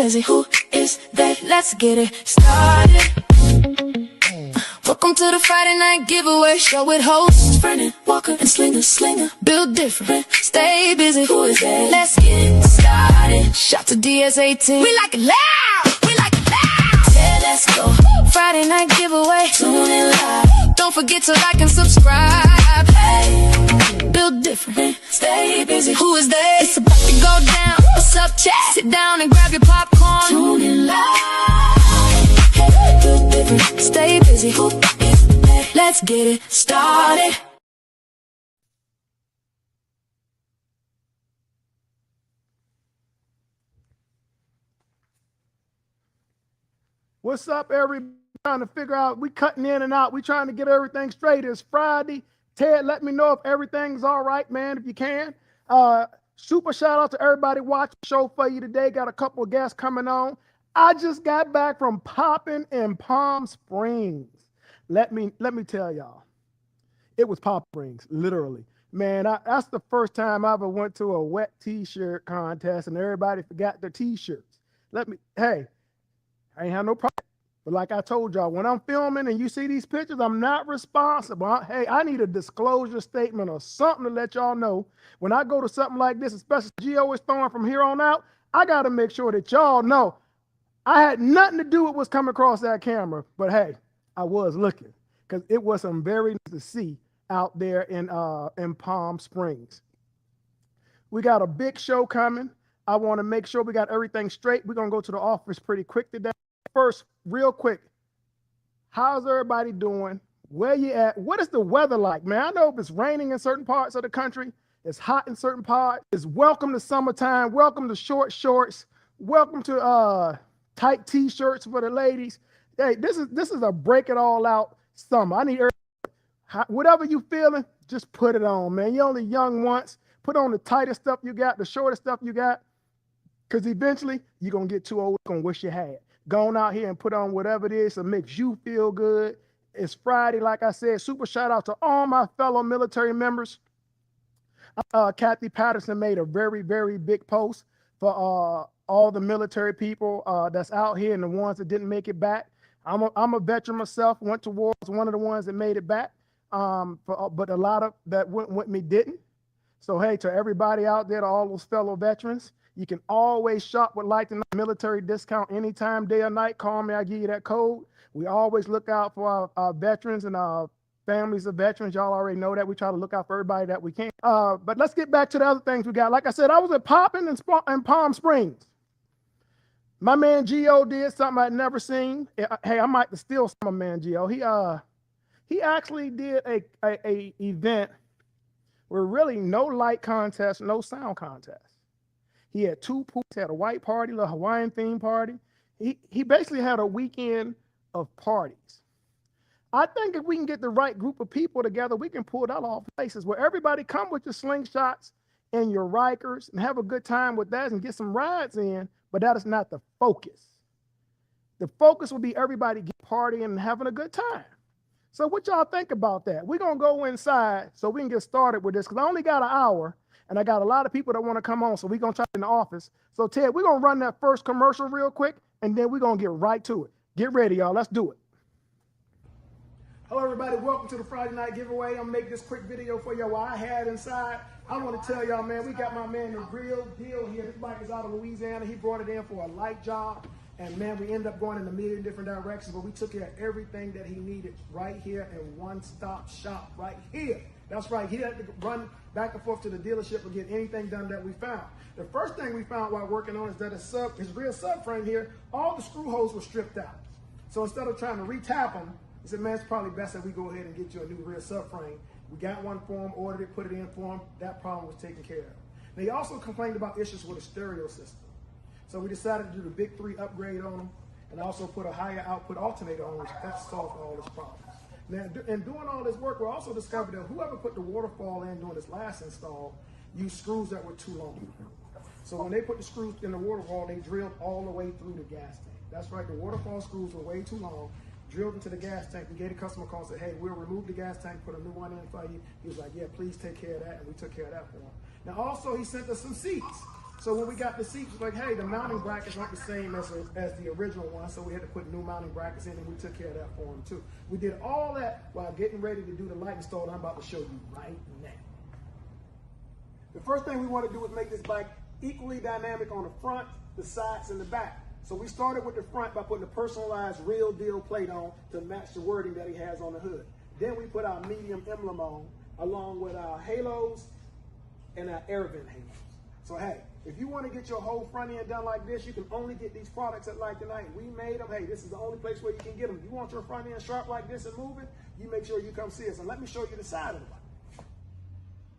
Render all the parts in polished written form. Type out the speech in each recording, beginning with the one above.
busy. Who is they? Let's get it started. Welcome to the Friday night giveaway show with hosts Brennan, Walker, and Slinger. Build different, stay busy. Who is they? Let's get started. Shout to DS18. We like it loud. We like it loud. Yeah, let's go. Friday night giveaway. Tune in live. Don't forget to like and subscribe. Hey, build different, stay busy. Who is they? It's about to go down. What's up, chat? Sit down and grab your popcorn. Tune in live. Hey, build different, stay busy. Who is they? Let's get it started. What's up, everybody? Trying to figure out, we cutting in and out. We trying to get everything straight. It's Friday. Ted, let me know if everything's all right, man, if you can. Super shout out to everybody watching the show for you today. Got a couple of guests coming on. I just got back from popping in Palm Springs. Let me tell y'all, it was Palm Springs, literally. Man, that's the first time I ever went to a wet t-shirt contest and everybody forgot their t-shirts. Hey, I ain't have no problem. But like I told y'all, when I'm filming and you see these pictures, I'm not responsible. Hey, I need a disclosure statement or something to let y'all know. When I go to something like this, especially Geo is throwing from here on out, I got to make sure that y'all know I had nothing to do with what's coming across that camera. But hey, I was looking because it was some very nice to see out there in Palm Springs. We got a big show coming. I want to make sure we got everything straight. We're going to go to the office pretty quick today. First, real quick, how's everybody doing? Where you at? What is the weather like, man? I know if it's raining in certain parts of the country, it's hot in certain parts. It's welcome to summertime. Welcome to short shorts. Welcome to tight t-shirts for the ladies. Hey, this is a break it all out summer. I need everybody, whatever you feeling, just put it on, man. You're only young once. Put on the tightest stuff you got, the shortest stuff you got, because eventually you're going to get too old, you're going to wish you had. Go on out here and put on whatever it is that makes you feel good. It's Friday, like I said. Super shout out to all my fellow military members. Kathy Patterson made a very, very big post for all the military people that's out here and the ones that didn't make it back. I'm a veteran myself, went to war, was one of the ones that made it back, but a lot of that went with me didn't. So, hey, to everybody out there, to all those fellow veterans, you can always shop with Like the Military discount anytime, day or night. Call me, I'll give you that code. We always look out for our veterans and our families of veterans. Y'all already know that. We try to look out for everybody that we can. But let's get back to the other things we got. Like I said, I was at Poppin' in Palm Springs. My man Geo did something I'd never seen. Hey, I might steal some of man Geo. He actually did a event where really no light contest, no sound contest. He had two pools, had a white party, a Hawaiian theme party. He basically had a weekend of parties. I think if we can get the right group of people together, we can pull that off places where everybody come with your slingshots and your Rikers and have a good time with that and get some rides in, but that is not the focus. The focus will be everybody get partying and having a good time. So what y'all think about that? We're going to go inside so we can get started with this because I only got an hour. And I got a lot of people that want to come on, so we're going to try in the office. So, Ted, we're going to run that first commercial real quick, and then we're going to get right to it. Get ready, y'all. Let's do it. Hello, everybody. Welcome to the Friday night giveaway. I'm going to make this quick video for y'all while I had inside. I want to tell y'all, man, we got my man, the real deal here. This bike is out of Louisiana. He brought it in for a light job. And, man, we ended up going in a million different directions, but we took care of everything that he needed right here in one-stop shop right here. That's right. He had to run back and forth to the dealership and get anything done that we found. The first thing we found while working on is that his rear subframe here, all the screw holes were stripped out. So instead of trying to retap them, he said, man, it's probably best that we go ahead and get you a new rear subframe. We got one for him, ordered it, put it in for him. That problem was taken care of. Now, he also complained about issues with a stereo system. So we decided to do the big 3 upgrade on him and also put a higher output alternator on, which that solved all his problems. Now, in doing all this work, we also discovered that whoever put the waterfall in during this last install used screws that were too long. So when they put the screws in the waterfall, they drilled all the way through the gas tank. That's right, the waterfall screws were way too long, drilled into the gas tank. We gave the customer a call and said, hey, we'll remove the gas tank, put a new one in for you. He was like, yeah, please take care of that, and we took care of that for him. Now also, he sent us some seats. So when we got the seats, we're like, hey, the mounting brackets aren't the same as the original one, so we had to put new mounting brackets in, and we took care of that for them too. We did all that while getting ready to do the light install that I'm about to show you right now. The first thing we want to do is make this bike equally dynamic on the front, the sides, and the back. So we started with the front by putting a personalized real deal plate on to match the wording that he has on the hood. Then we put our medium emblem on, along with our halos and our air vent halos. So hey, if you want to get your whole front end done like this, you can only get these products at Like the Night. We made them. Hey, this is the only place where you can get them. You want your front end sharp like this and moving, you make sure you come see us. And let me show you the side of the bike.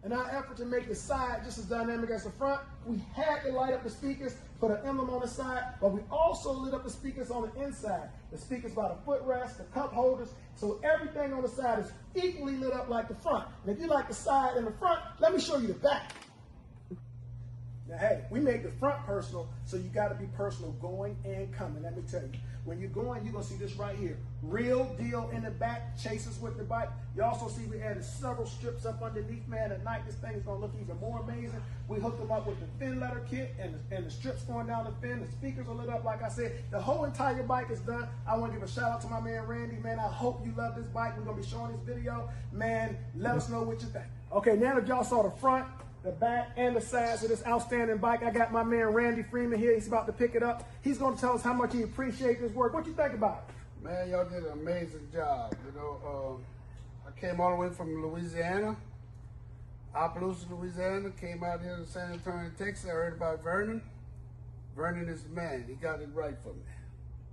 In our effort to make the side just as dynamic as the front, we had to light up the speakers, put an emblem on the side, but we also lit up the speakers on the inside. The speakers by the footrest, the cup holders, so everything on the side is equally lit up like the front. And if you like the side and the front, let me show you the back. Now, hey, we made the front personal, so you got to be personal going and coming. Let me tell you, when you're going, you're going to see this right here. Real deal in the back, chases with the bike. You also see we added several strips up underneath, man. At night, this thing is going to look even more amazing. We hooked them up with the fin letter kit and the strips going down the fin. The speakers are lit up, like I said. The whole entire bike is done. I want to give a shout out to my man, Randy. Man, I hope you love this bike. We're going to be showing this video. Man, let us know what you think. Okay, now that y'all saw the front, the back, and the sides of this outstanding bike, I got my man Randy Freeman here. He's about to pick it up. He's going to tell us how much he appreciates this work. What you think about it? Man, y'all did an amazing job. You know, I came all the way from Louisiana, Opelousas, Louisiana. Came out here to San Antonio, Texas. I heard about Vernon. Vernon is the man. He got it right for me.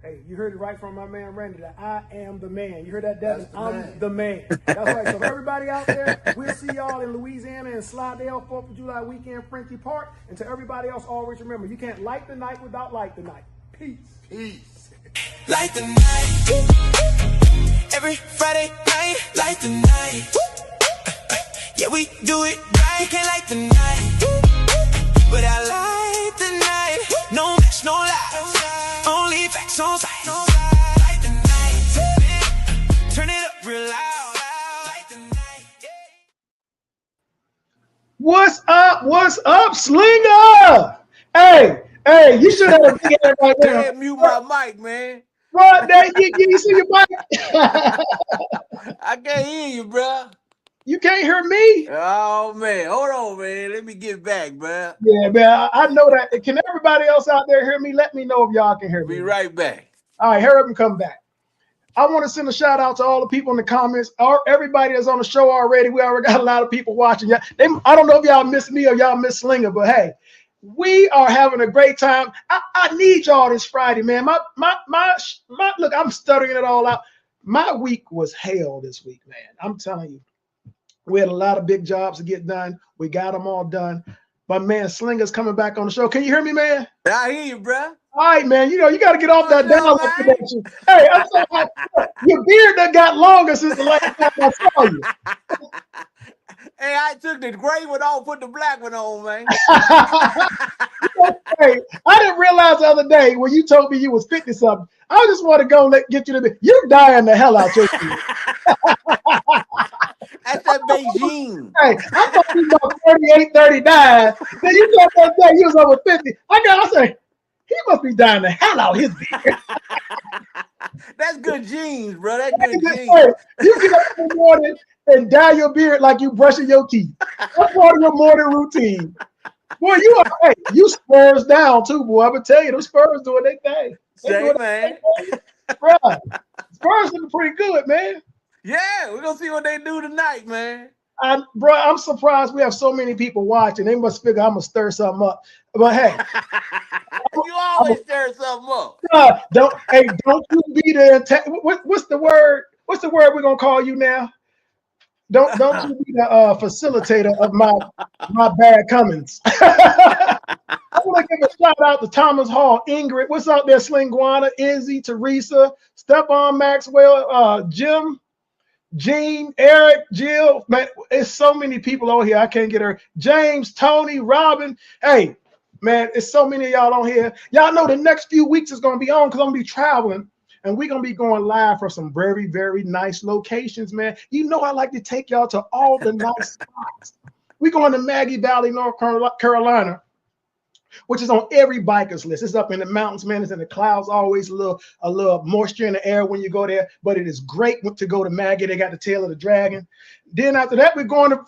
Hey, you heard it right from my man Randy, that I am the man. You heard that, Devin? I'm the man. That's right. So everybody out there, we'll see y'all in Louisiana and Slidell, 4th of July weekend, Frenchy Park. And to everybody else, always remember, you can't light the night without Like the Night. Peace. Peace. Like the night, every Friday night, like the night. Yeah, we do it right. Can't like the night, but I like the night. No mess, no lies, only facts on sight. Like the night, turn it up real loud. Like the night, yeah. What's up? What's up, Slinger? Hey, you should have a big ass right there. Can't mute my mic, man. Bro, you see your mic? I can't hear you, bro. You can't hear me? Oh, man. Hold on, man. Let me get back, bro. Yeah, man, I know that. Can everybody else out there hear me? Let me know if y'all can hear me. Be right back. All right, hurry up and come back. I want to send a shout out to all the people in the comments, or everybody that's on the show already. We already got a lot of people watching. I don't know if y'all miss me or y'all miss Slinger, but hey, we are having a great time. I need y'all this Friday, man. Look, I'm stuttering it all out. My week was hell this week, man. I'm telling you. We had a lot of big jobs to get done. We got them all done. But man, Slinger's coming back on the show. Can you hear me, man? I hear you, bro. All right, man. You know, you got to get off that download connection. Hey, I'm so happy. Your beard that got longer since the last time I saw you. Hey, I took the gray one off, put the black one on, man. Hey, I didn't realize the other day when you told me you was 50-something. I just want to go get you to be. You're dying the hell out your feet. That's that Beijing. Hey, I thought you was about 38, 39. Then you told that day you was over 50. I say, he must be dying the hell out his beard. That's good genes, bro. That's good genes. Hey, you get up in the morning and dye your beard like you brushing your teeth. That's part of your morning routine. Boy, you Spurs down too, boy. I'm gonna tell you, those Spurs doing their thing. Say, man. Bro, Spurs looking pretty good, man. Yeah, we're gonna see what they do tonight, man. Bro, I'm surprised we have so many people watching. They must figure I'm gonna stir something up. But hey, you always stir something up. Don't you be the what's the word? What's the word we're gonna call you now? Don't you be the facilitator of my bad comings. I want to give a shout out to Thomas Hall, Ingrid. What's out there, Slingwana, Izzy, Teresa, Stephon Maxwell, Jim, Gene, Eric, Jill. Man, it's so many people on here. I can't get her. James, Tony, Robin. Hey, man, it's so many of y'all on here. Y'all know the next few weeks is going to be on because I'm going to be traveling. And we're going to be going live from some very, very nice locations, man. You know I like to take y'all to all the nice spots. We're going to Maggie Valley, North Carolina. which is on every biker's list. It's up in the mountains, man. It's in the clouds, always a little moisture in the air when you go there. But it is great to go to Maggie. They got the tail of the dragon. Then after that, we're going to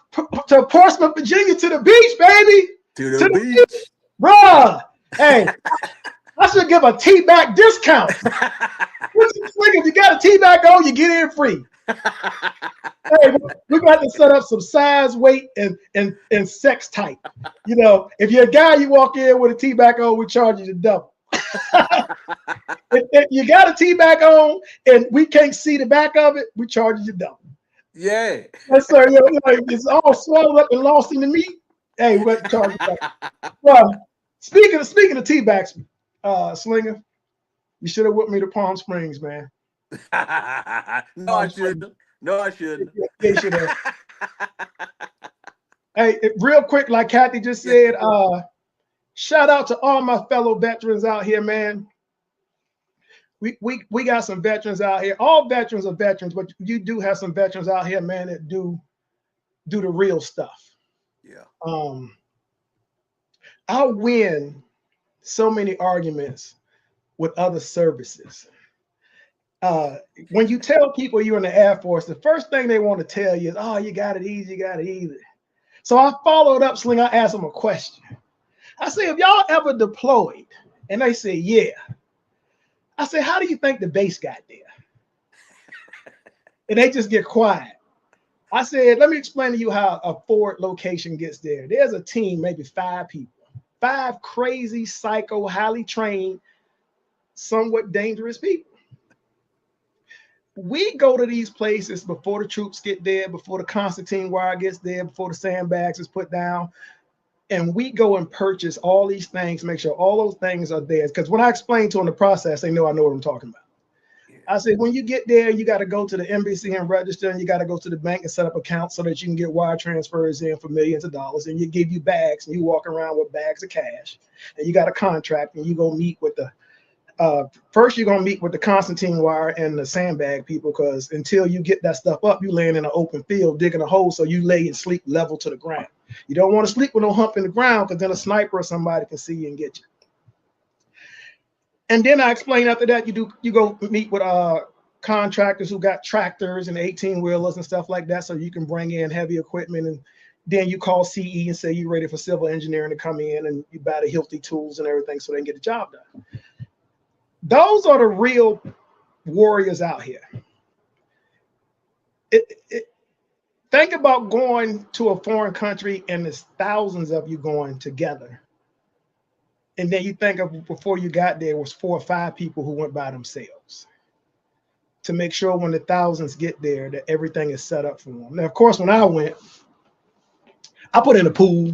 Portsmouth, Virginia, to the beach, baby. To the beach. Bruh. Hey, I should give a T-back discount. If you got a T-back on, you get in free. Hey, we got to set up some size, weight, and sex type. You know, if you're a guy, you walk in with a T-back on, we charge you the double. if you got a T-back on and we can't see the back of it, we charge you double. Yeah. Yes, sir. You know, it's all swallowed up and lost in the meat. Hey, we got to charge you double. Well, speaking of T-backs, Slinger, you should have whipped me to Palm Springs, man. No, I shouldn't. No, I shouldn't. Yeah, you should have. Hey, real quick, like Kathy just said, shout out to all my fellow veterans out here, man. We got some veterans out here. All veterans are veterans, but you do have some veterans out here, man, that do the real stuff. Yeah. I win so many arguments with other services. When you tell people you're in the Air Force, the first thing they want to tell you is, oh, you got it easy, you got it easy. So I followed up, Sling. I asked them a question. I said, if y'all ever deployed? And they said, yeah. I said, how do you think the base got there? And they just get quiet. I said, let me explain to you how a forward location gets there. There's a team, maybe 5 people, 5 crazy, psycho, highly trained, somewhat dangerous people. We go to these places before the troops get there, before the Constantine wire gets there, before the sandbags is put down. And we go and purchase all these things, make sure all those things are there. Because when I explain to them the process, they know I know what I'm talking about. I said, when you get there, you got to go to the embassy and register, and you got to go to the bank and set up accounts so that you can get wire transfers in for millions of dollars. And you give you bags, and you walk around with bags of cash. And you got a contract, and you go meet with the first you're going to meet with the Constantine wire and the sandbag people, because until you get that stuff up, you laying in an open field digging a hole, so you lay and sleep level to the ground. You don't want to sleep with no hump in the ground, because then a sniper or somebody can see you and get you. And then I explain after that, you go meet with contractors who got tractors and 18-wheelers and stuff like that, so you can bring in heavy equipment. And then you call CE and say you're ready for civil engineering to come in, and you buy the Hilti tools and everything so they can get the job done. Those are the real warriors out here. Think about going to a foreign country and there's thousands of you going together. And then you think of before you got there was 4 or 5 people who went by themselves to make sure when the thousands get there that everything is set up for them. Now, of course, when I went, I put in a pool.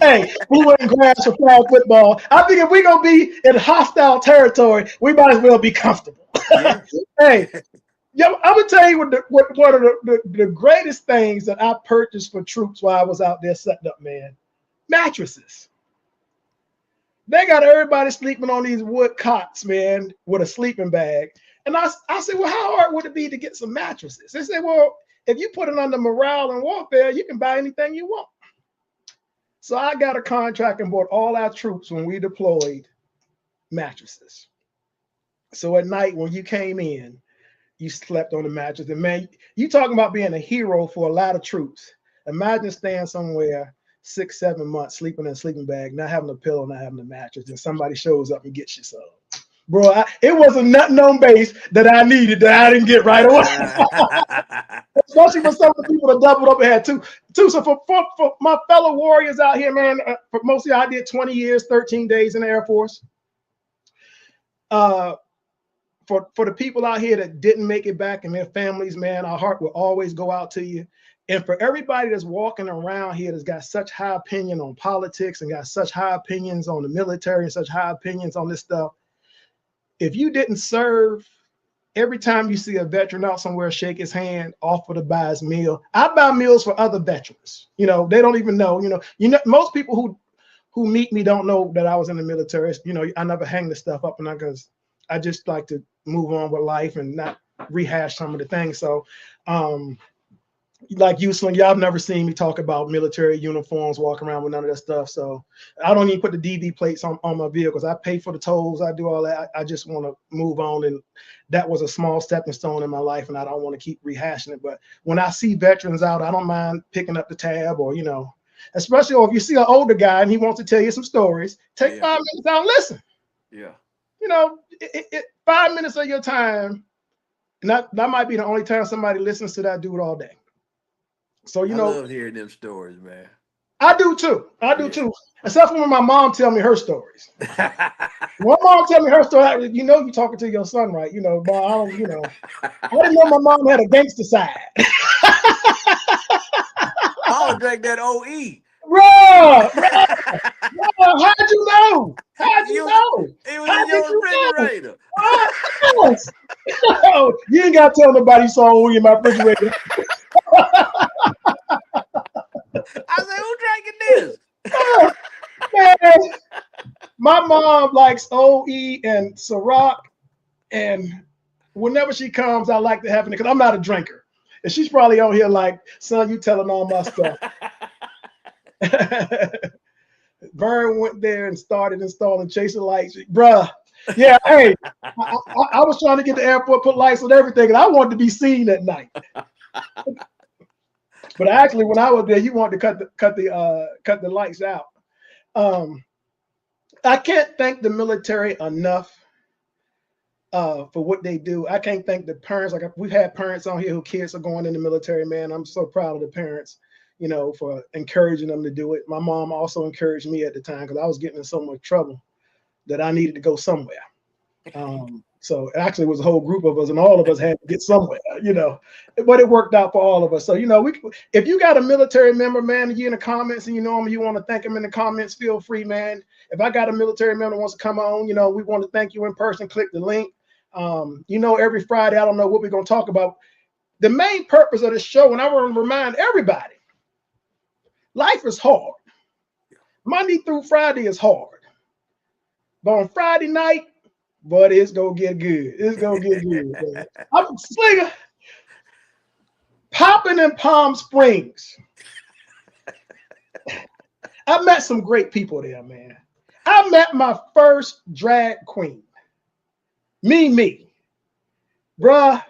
Hey, we went in grass for flag football. I think if we're going to be in hostile territory, we might as well be comfortable. Yeah. Hey, yo, I'm going to tell you what one of the greatest things that I purchased for troops while I was out there setting up, man. Mattresses. They got everybody sleeping on these wood cots, man, with a sleeping bag. And I said, well, how hard would it be to get some mattresses? They said, well, if you put it under morale and warfare, you can buy anything you want. So I got a contract and bought all our troops when we deployed mattresses. So at night when you came in, you slept on the mattress. And man, you talking about being a hero for a lot of troops. Imagine staying somewhere 6-7 months, sleeping in a sleeping bag, not having a pillow, not having a mattress, and somebody shows up and gets you some. Bro, it wasn't nothing on base that I needed that I didn't get right away. Especially for some of the people that doubled up and had two. So for my fellow warriors out here, man, for most of y'all, I did 20 years, 13 days in the Air Force. For the people out here that didn't make it back and their families, man, our heart will always go out to you. And for everybody that's walking around here that's got such high opinion on politics and got such high opinions on the military and such high opinions on this stuff, if you didn't serve, every time you see a veteran out somewhere, shake his hand, offer to buy his meal. I buy meals for other veterans. You know, they don't even know. You know, most people who meet me don't know that I was in the military. You know, I never hang the stuff up, and because I just like to move on with life and not rehash some of the things. So, like you, Sling, y'all have never seen me talk about military uniforms, walk around with none of that stuff. So I don't even put the DV plates on my vehicles. I pay for the tolls. I do all that. I just want to move on. And that was a small stepping stone in my life, and I don't want to keep rehashing it. But when I see veterans out, I don't mind picking up the tab, or, especially if you see an older guy and he wants to tell you some stories, take 5 minutes out and listen. Yeah. 5 minutes of your time, and that might be the only time somebody listens to that dude all day. So, I love hearing them stories, man. I do too. Too. Except for when my mom tell me her stories. When mom tell me her story, you're talking to your son, right? But I didn't know my mom had a gangster side. I would drink that OE. Bro, how'd you know? It was in your refrigerator. Yes. You ain't got to tell nobody you saw OE in my refrigerator. I said, who drinking this? Man, my mom likes OE and Ciroc, and whenever she comes, I like to have it because I'm not a drinker. And she's probably on here like, son, you telling all my stuff. Vern went there and started installing chaser lights. Bruh. Yeah, hey, I was trying to get the airport, put lights on everything, and I wanted to be seen at night. But actually, when I was there, you wanted to cut the lights out. I can't thank the military enough for what they do. I can't thank the parents. Like, we've had parents on here whose kids are going in the military, man. I'm so proud of the parents, for encouraging them to do it. My mom also encouraged me at the time because I was getting in so much trouble that I needed to go somewhere. So actually it was a whole group of us, and all of us had to get somewhere, but it worked out for all of us. So, if you got a military member, man, you in the comments and you know him, you want to thank him in the comments, feel free, man. If I got a military member that wants to come on, we want to thank you in person, click the link. Every Friday, I don't know what we're going to talk about. The main purpose of this show, and I want to remind everybody, life is hard. Monday through Friday is hard. But on Friday night, but it's gonna get good. It's gonna get good. Man. I'm Slinger, popping in Palm Springs. I met some great people there, man. I met my first drag queen. Mimi. Bruh,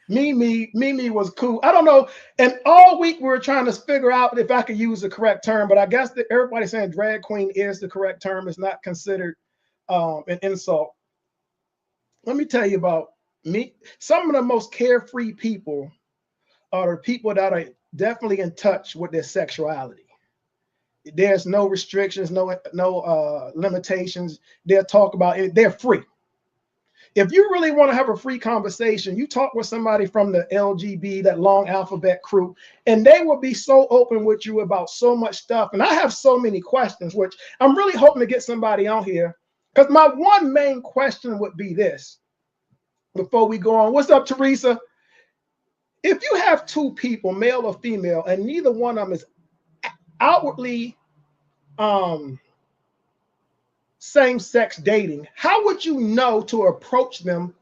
Mimi was cool. I don't know. And all week we were trying to figure out if I could use the correct term, but I guess that everybody's saying drag queen is the correct term. It's not considered an insult. Let me tell you about me. Some of the most carefree people are the people that are definitely in touch with their sexuality. There's no restrictions, no limitations. They'll talk about it. They're free. If you really want to have a free conversation, you talk with somebody from the LGB, that long alphabet crew, and they will be so open with you about so much stuff. And I have so many questions, which I'm really hoping to get somebody on here. Because my one main question would be this, before we go on. What's up, Teresa? If you have two people, male or female, and neither one of them is outwardly same-sex dating, how would you know to approach them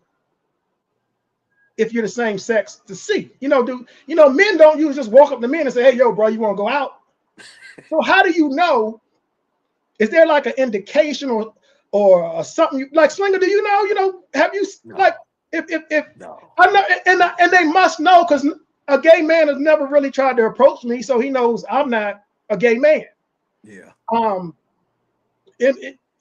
if you're the same sex to see? Men don't usually just walk up to men and say, hey, yo, bro, you want to go out? So how do you know? Is there like an indication or something like Slinger? Do you know? Have you like if no. I know, and they must know, because a gay man has never really tried to approach me, so he knows I'm not a gay man. Yeah.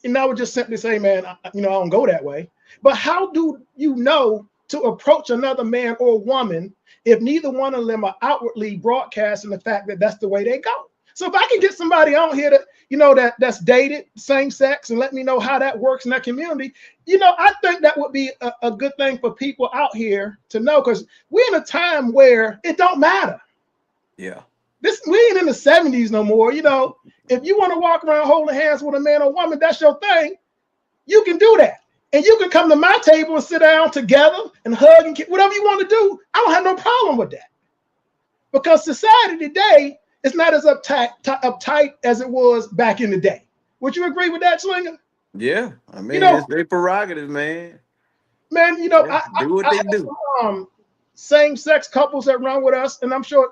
And I would just simply say, man, I don't go that way. But how do you know to approach another man or woman if neither one of them are outwardly broadcasting the fact that that's the way they go? So if I can get somebody out here that that's dated same sex and let me know how that works in that community, I think that would be a good thing for people out here to know, because we're in a time where it don't matter. Yeah. We ain't in the 70s no more. If you want to walk around holding hands with a man or woman, that's your thing. You can do that. And you can come to my table and sit down together and hug and whatever you want to do. I don't have no problem with that. Because society today is not as uptight as it was back in the day. Would you agree with that, Slinger? Yeah. I mean, it's their prerogative, man. Man, do what they do. same-sex couples that run with us, and I'm sure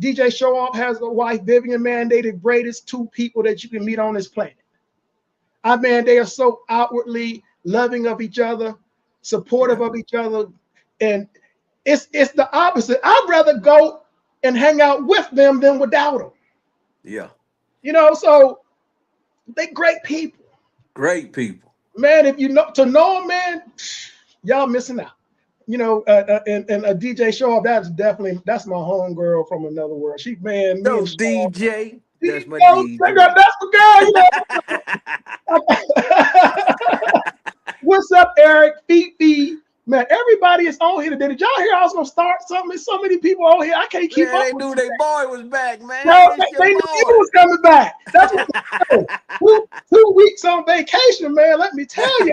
DJ Show Off has a wife, Vivian, man. They the greatest two people that you can meet on this planet. Man, they are so outwardly loving of each other, supportive of each other, and it's the opposite. I'd rather go and hang out with them than without them. Yeah. You know, so they great people. Great people. Man, if you know to know them, man, y'all missing out. You know, and a DJ Show Off, that's my homegirl from another world. She, man, No, DJ. That's my DJ. DJ. That's my girl, you know. What's up, Eric? Fifi. Man, everybody is on here today. Did y'all hear I was gonna start something? There's so many people on here. I can't keep up. They knew their boy was back, man. No, they knew he was coming back. That's what 2 weeks on vacation, man. Let me tell you.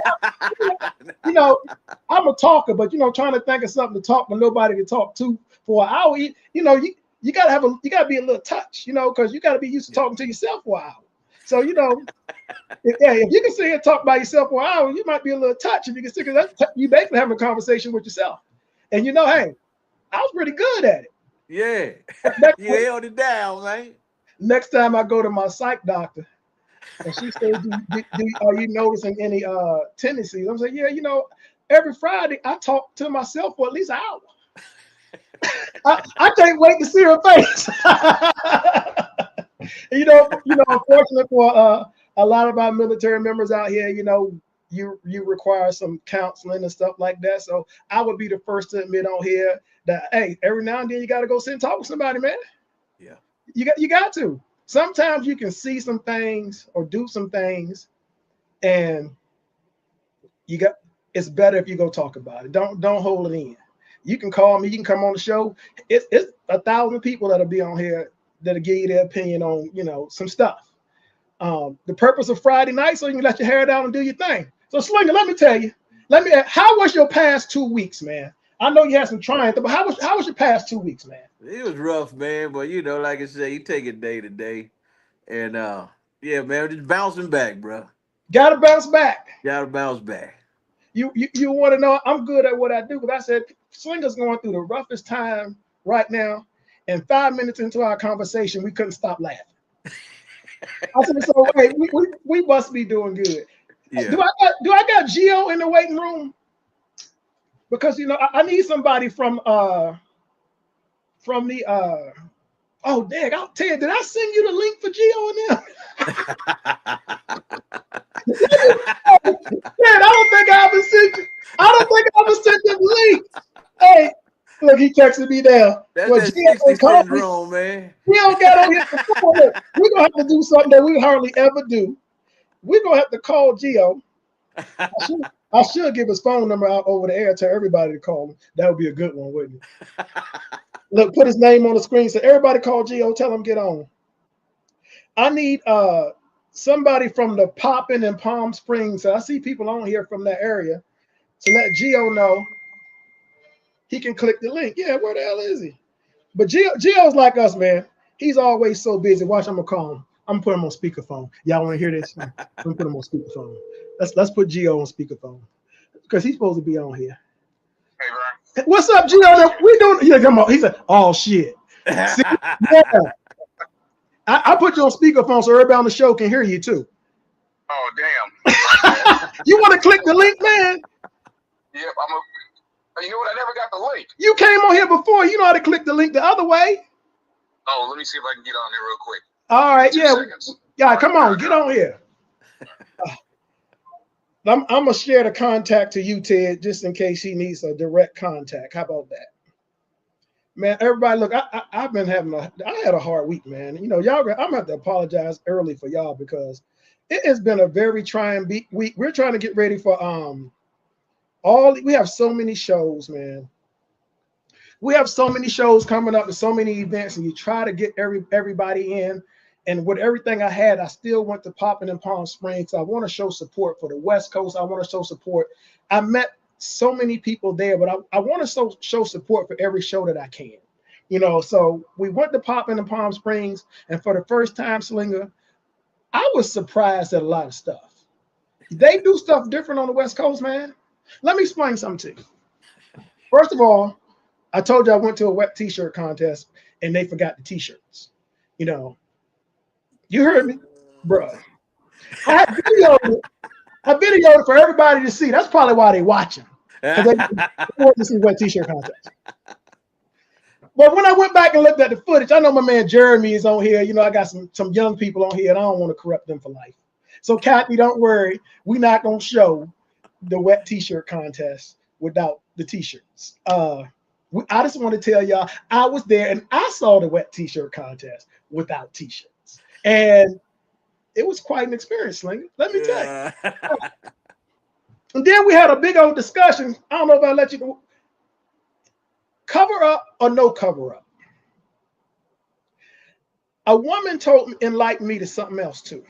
You know, I'm a talker, but you know, trying to think of something to talk with nobody to talk to for an hour. You know, you gotta be a little touch, you know, because you gotta be used to talking to yourself for an hour. So you know, if you can sit here and talk by yourself for an hour, you might be a little touch. If you can sit here, you basically having a conversation with yourself. And you know, hey, I was pretty good at it. Yeah, you held it down, man. Next time I go to my psych doctor, and she says, "Are you noticing any tendencies?" I'm saying, "Yeah, you know, every Friday I talk to myself for at least an hour. I can't wait to see her face." you know, unfortunately for a lot of our military members out here, you know, you require some counseling and stuff like that. So I would be the first to admit on here that, hey, every now and then you got to go sit and talk with somebody, man. Yeah, you got to. Sometimes you can see some things or do some things, and it's better if you go talk about it. Don't hold it in. You can call me. You can come on the show. It's 1,000 people that'll be on here that'll give you their opinion on, you know, some stuff. The purpose of Friday night, so you can let your hair down and do your thing. So Slinger, let me tell you, how was your past 2 weeks, man? I know you had some trying, but how was your past 2 weeks, man? it was rough, man. But you know, like I said, you take it day to day, and yeah, man, just bouncing back, bro. Gotta bounce back. Gotta bounce back. You want to know I'm good at what I do, because I said Slinger's going through the roughest time right now, and 5 minutes into our conversation, we couldn't stop laughing. I said, so wait, we must be doing good. Yeah. Do I got Gio in the waiting room? Because you know I need somebody from the oh dang, I'll tell you, did I send you the link for Gio and them? Man, I don't think I ever sent you the link. Hey, look, he texted me now. That's Well, that Gio 60 called me. syndrome, man. We don't got on here. We're gonna have to do something that we hardly ever do. We're gonna have to call Gio. I should give his phone number out over the air to everybody to call him. That would be a good one, wouldn't it? Look, put his name on the screen. Say, everybody call Gio. Tell him get on. I need somebody from the Poppin in Palm Springs. I see people on here from that area. To let Gio know he can click the link. Yeah, where the hell is he? But Gio's like us, man. He's always so busy. Watch, I'm gonna call him. I'm gonna put him on speakerphone. Y'all want to hear this? I'm gonna put him on speakerphone. Let's put Gio on speakerphone because he's supposed to be on here. Hey, Brian. What's up, Gio? We doing? Yeah, come on. He said, "Oh shit." See, yeah. I put you on speakerphone so everybody on the show can hear you too. Oh damn. You want to click the link, man? Yep, you know what? I never got the link. You came on here before. You know how to click the link the other way. Oh, let me see if I can get on there real quick. All right, 2 yeah, seconds. yeah. Come on, get on here. I'm gonna share the contact to you, Ted, just in case he needs a direct contact. How about that, man? Everybody, look, I had a hard week, man. You know, y'all, I'm gonna have to apologize early for y'all because it has been a very trying week. We're trying to get ready for we have so many shows, man. We have so many shows coming up and so many events, and you try to get everybody in. And with everything I had, I still went to Poppin in Palm Springs. I want to show support for the West Coast. I want to show support. I met so many people there, but I want to show support for every show that I can. You know, so we went to Poppin in Palm Springs, and for the first time, Slinger, I was surprised at a lot of stuff. They do stuff different on the West Coast, man. Let me explain something to you. First of all, I told you I went to a wet t-shirt contest and they forgot the t-shirts. You know, you heard me, bro. I videoed it for everybody to see. That's probably why they watching, because they want to see wet t-shirt contest. But when I went back and looked at the footage, I know my man Jeremy is on here. You know, I got some young people on here, and I don't want to corrupt them for life. So, Kathy, don't worry. We're not going to show the wet t-shirt contest without the t-shirts. I just want to tell y'all, I was there, and I saw the wet t-shirt contest without t-shirts. And it was quite an experience, Slinger. Let me tell you. And then we had a big old discussion. I don't know if I let you go. Cover up or no cover up? A woman told me, enlightened me to something else too.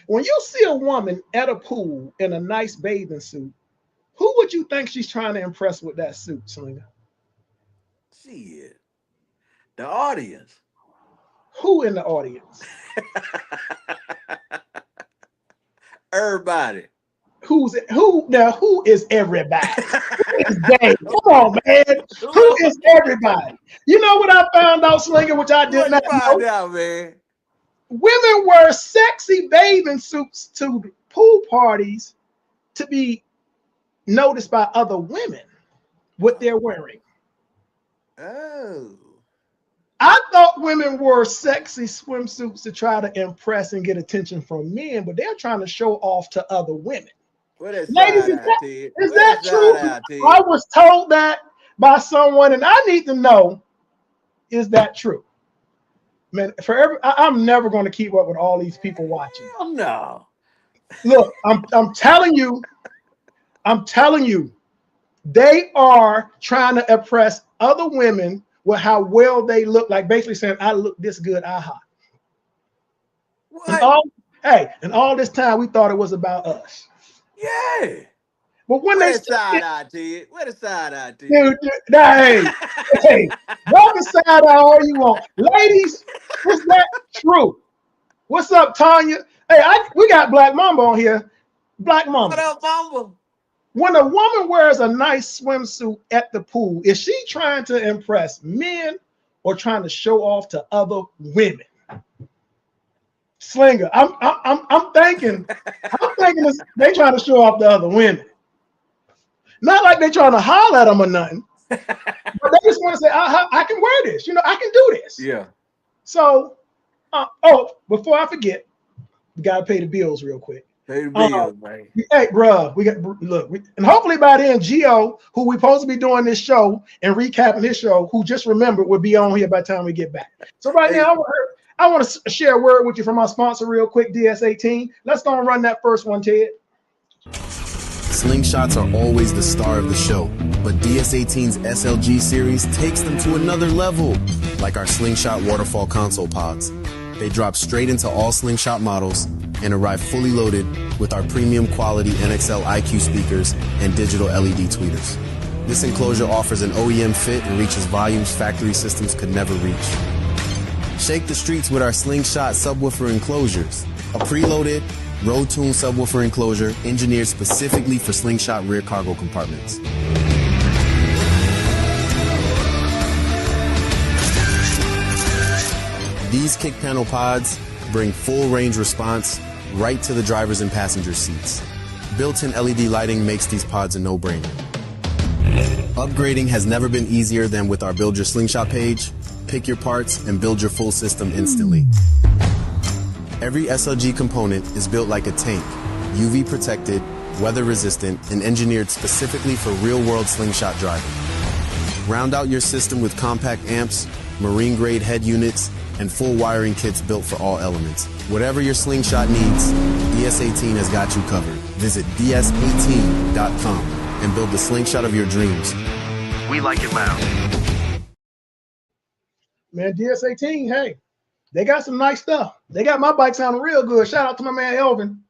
When you see a woman at a pool in a nice bathing suit, who would you think she's trying to impress with that suit, Slinger? Shit. The audience. Who in the audience? Everybody. Who is everybody? Who is they? Come on, man. Who is everybody? You know what I found out, Slinger, which I did not find know? out, man. Women wear sexy bathing suits to pool parties to be noticed by other women, what they're wearing. Oh. I thought women wore sexy swimsuits to try to impress and get attention from men, but they're trying to show off to other women. Ladies, is that true? I was told that by someone, and I need to know, is that true? Man, I'm never going to keep up with all these people watching. Hell no. Look, I'm telling you, they are trying to impress other women with how well they look, like basically saying, I look this good, aha. And all this time we thought it was about us. Yeah. But when Where they the side eye, Ted? Where the side eye, Ted? Hey, walk the side eye all you want. Ladies, is that true? What's up, Tanya? Hey, we got Black Mamba on here. Black Mamba. What up, Mamba? When a woman wears a nice swimsuit at the pool, is she trying to impress men or trying to show off to other women? Slinger, I'm thinking they trying to show off to other women. Not like they trying to holler at them or nothing, but they just want to say, I can wear this. You know, I can do this. Yeah. So, before I forget, we gotta pay the bills real quick. Pay the bills, man. Hey, bro, and hopefully by then, Gio, who we supposed to be doing this show and recapping his show, who just remembered, will be on here by the time we get back. So right now, I want to share a word with you from our sponsor real quick, DS18. Let's go and run that first one, Ted. Slingshots are always the star of the show, but DS18's SLG series takes them to another level, like our Slingshot Waterfall console pods. They drop straight into all Slingshot models and arrive fully loaded with our premium quality NXL IQ speakers and digital LED tweeters. This enclosure offers an OEM fit and reaches volumes factory systems could never reach. Shake the streets with our Slingshot subwoofer enclosures, a preloaded, road-tuned subwoofer enclosure engineered specifically for Slingshot rear cargo compartments. These kick panel pods bring full range response right to the driver's and passenger seats. Built-in LED lighting makes these pods a no-brainer. Upgrading has never been easier than with our Build Your Slingshot page. Pick your parts and build your full system instantly. Every SLG component is built like a tank, UV protected, weather resistant, and engineered specifically for real-world Slingshot driving. Round out your system with compact amps, marine-grade head units, and full wiring kits built for all elements. Whatever your Slingshot needs, DS18 has got you covered. Visit DS18.com and build the Slingshot of your dreams. We like it loud. Man, DS18, hey, they got some nice stuff. They got my bike sounding real good. Shout out to my man Elvin.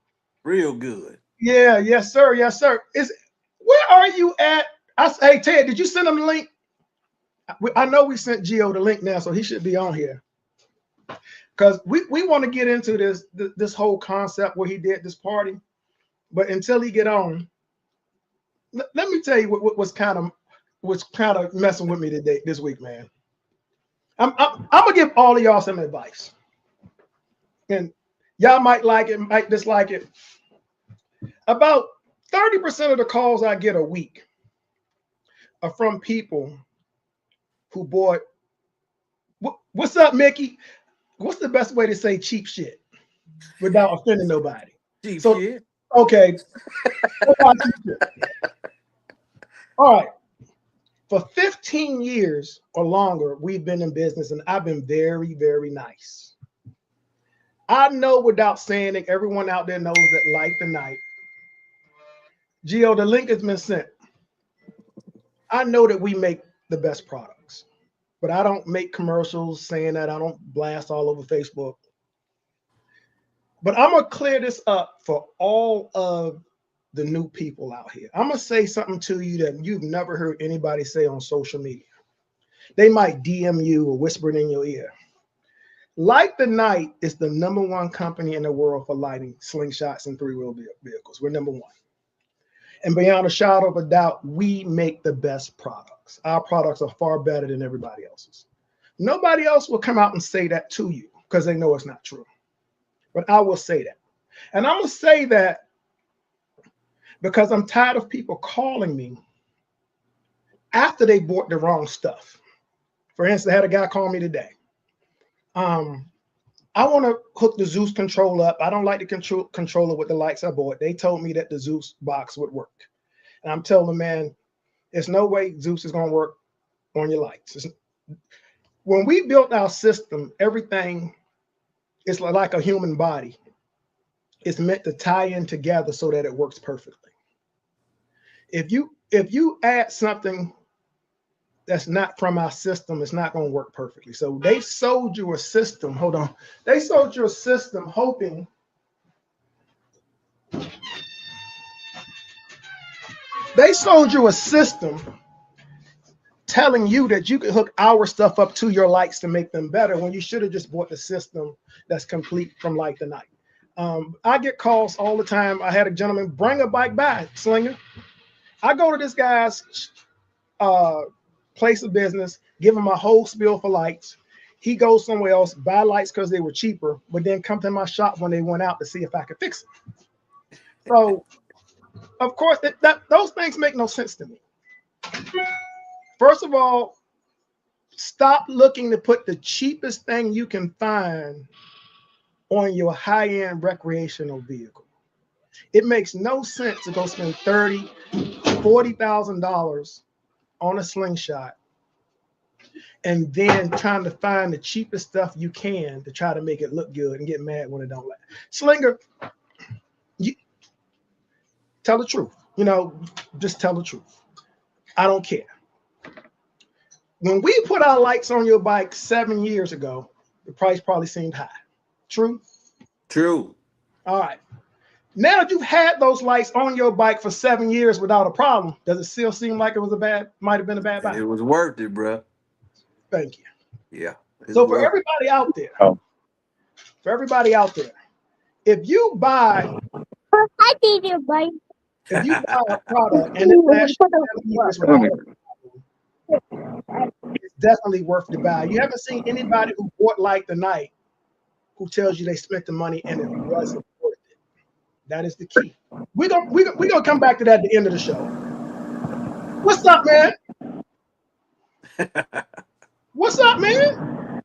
Real good. Yeah, yes, sir. Yes, sir. Where are you at? Hey, Ted, did you send him the link? I know we sent Gio the link now, so he should be on here. Because we want to get into this whole concept where he did this party. But until he get on, let me tell you what was kind of was kind of messing with me this week, man. I'm gonna give all of y'all some advice, and y'all might like it, might dislike it. About 30% of the calls I get a week are from people who bought. What's up, Mickey? What's the best way to say cheap shit without offending nobody? Cheap So, shit. okay. All right. For 15 years or longer, we've been in business, and I've been very, very nice. I know without saying it, everyone out there knows that Light the Night. Gio, the link has been sent. I know that we make the best products, but I don't make commercials saying that. I don't blast all over Facebook. But I'm going to clear this up for all of the new people out here. I'm going to say something to you that you've never heard anybody say on social media. They might DM you or whisper it in your ear. Light the Night is the #1 company in the world for lighting slingshots and three-wheel vehicles. We're #1. And beyond a shadow of a doubt, we make the best products. Our products are far better than everybody else's. Nobody else will come out and say that to you because they know it's not true. But I will say that. And I'm going to say that because I'm tired of people calling me after they bought the wrong stuff. For instance, I had a guy call me today. I want to hook the Zeus control up. I don't like the controller with the lights I bought. They told me that the Zeus box would work. And I'm telling them, man, there's no way Zeus is going to work on your lights. When we built our system, everything is like a human body. It's meant to tie in together so that it works perfectly. If you add something that's not from our system, it's not going to work perfectly. So they sold you a system. Hold on. They sold you a system hoping telling you that you could hook our stuff up to your lights to make them better when you should have just bought the system that's complete from Light the Night. I get calls all the time. I had a gentleman bring a bike by, Slinger. I go to this guy's place of business, give him a whole spiel for lights. He goes somewhere else, buy lights because they were cheaper, but then come to my shop when they went out to see if I could fix it. So, of course, those things make no sense to me. First of all, stop looking to put the cheapest thing you can find on your high-end recreational vehicle. It makes no sense to go spend $30,000, $40,000 on a slingshot and then trying to find the cheapest stuff you can to try to make it look good and get mad when it don't last. Slinger, you tell the truth. Just tell the truth. I don't care. When we put our lights on your bike 7 years ago, the price probably seemed high. True? True. All right. Now that you've had those lights on your bike for 7 years without a problem, does it still seem like it was might have been a bad buy? It was worth it, bro. Thank you. Yeah. So for everybody out there, if you buy a product and it lasts 7 years without a problem, it's definitely worth the buy. You haven't seen anybody who bought Light the Night who tells you they spent the money and it wasn't worth it. That is the key. We're gonna come back to that at the end of the show. What's up, man? What's up, man?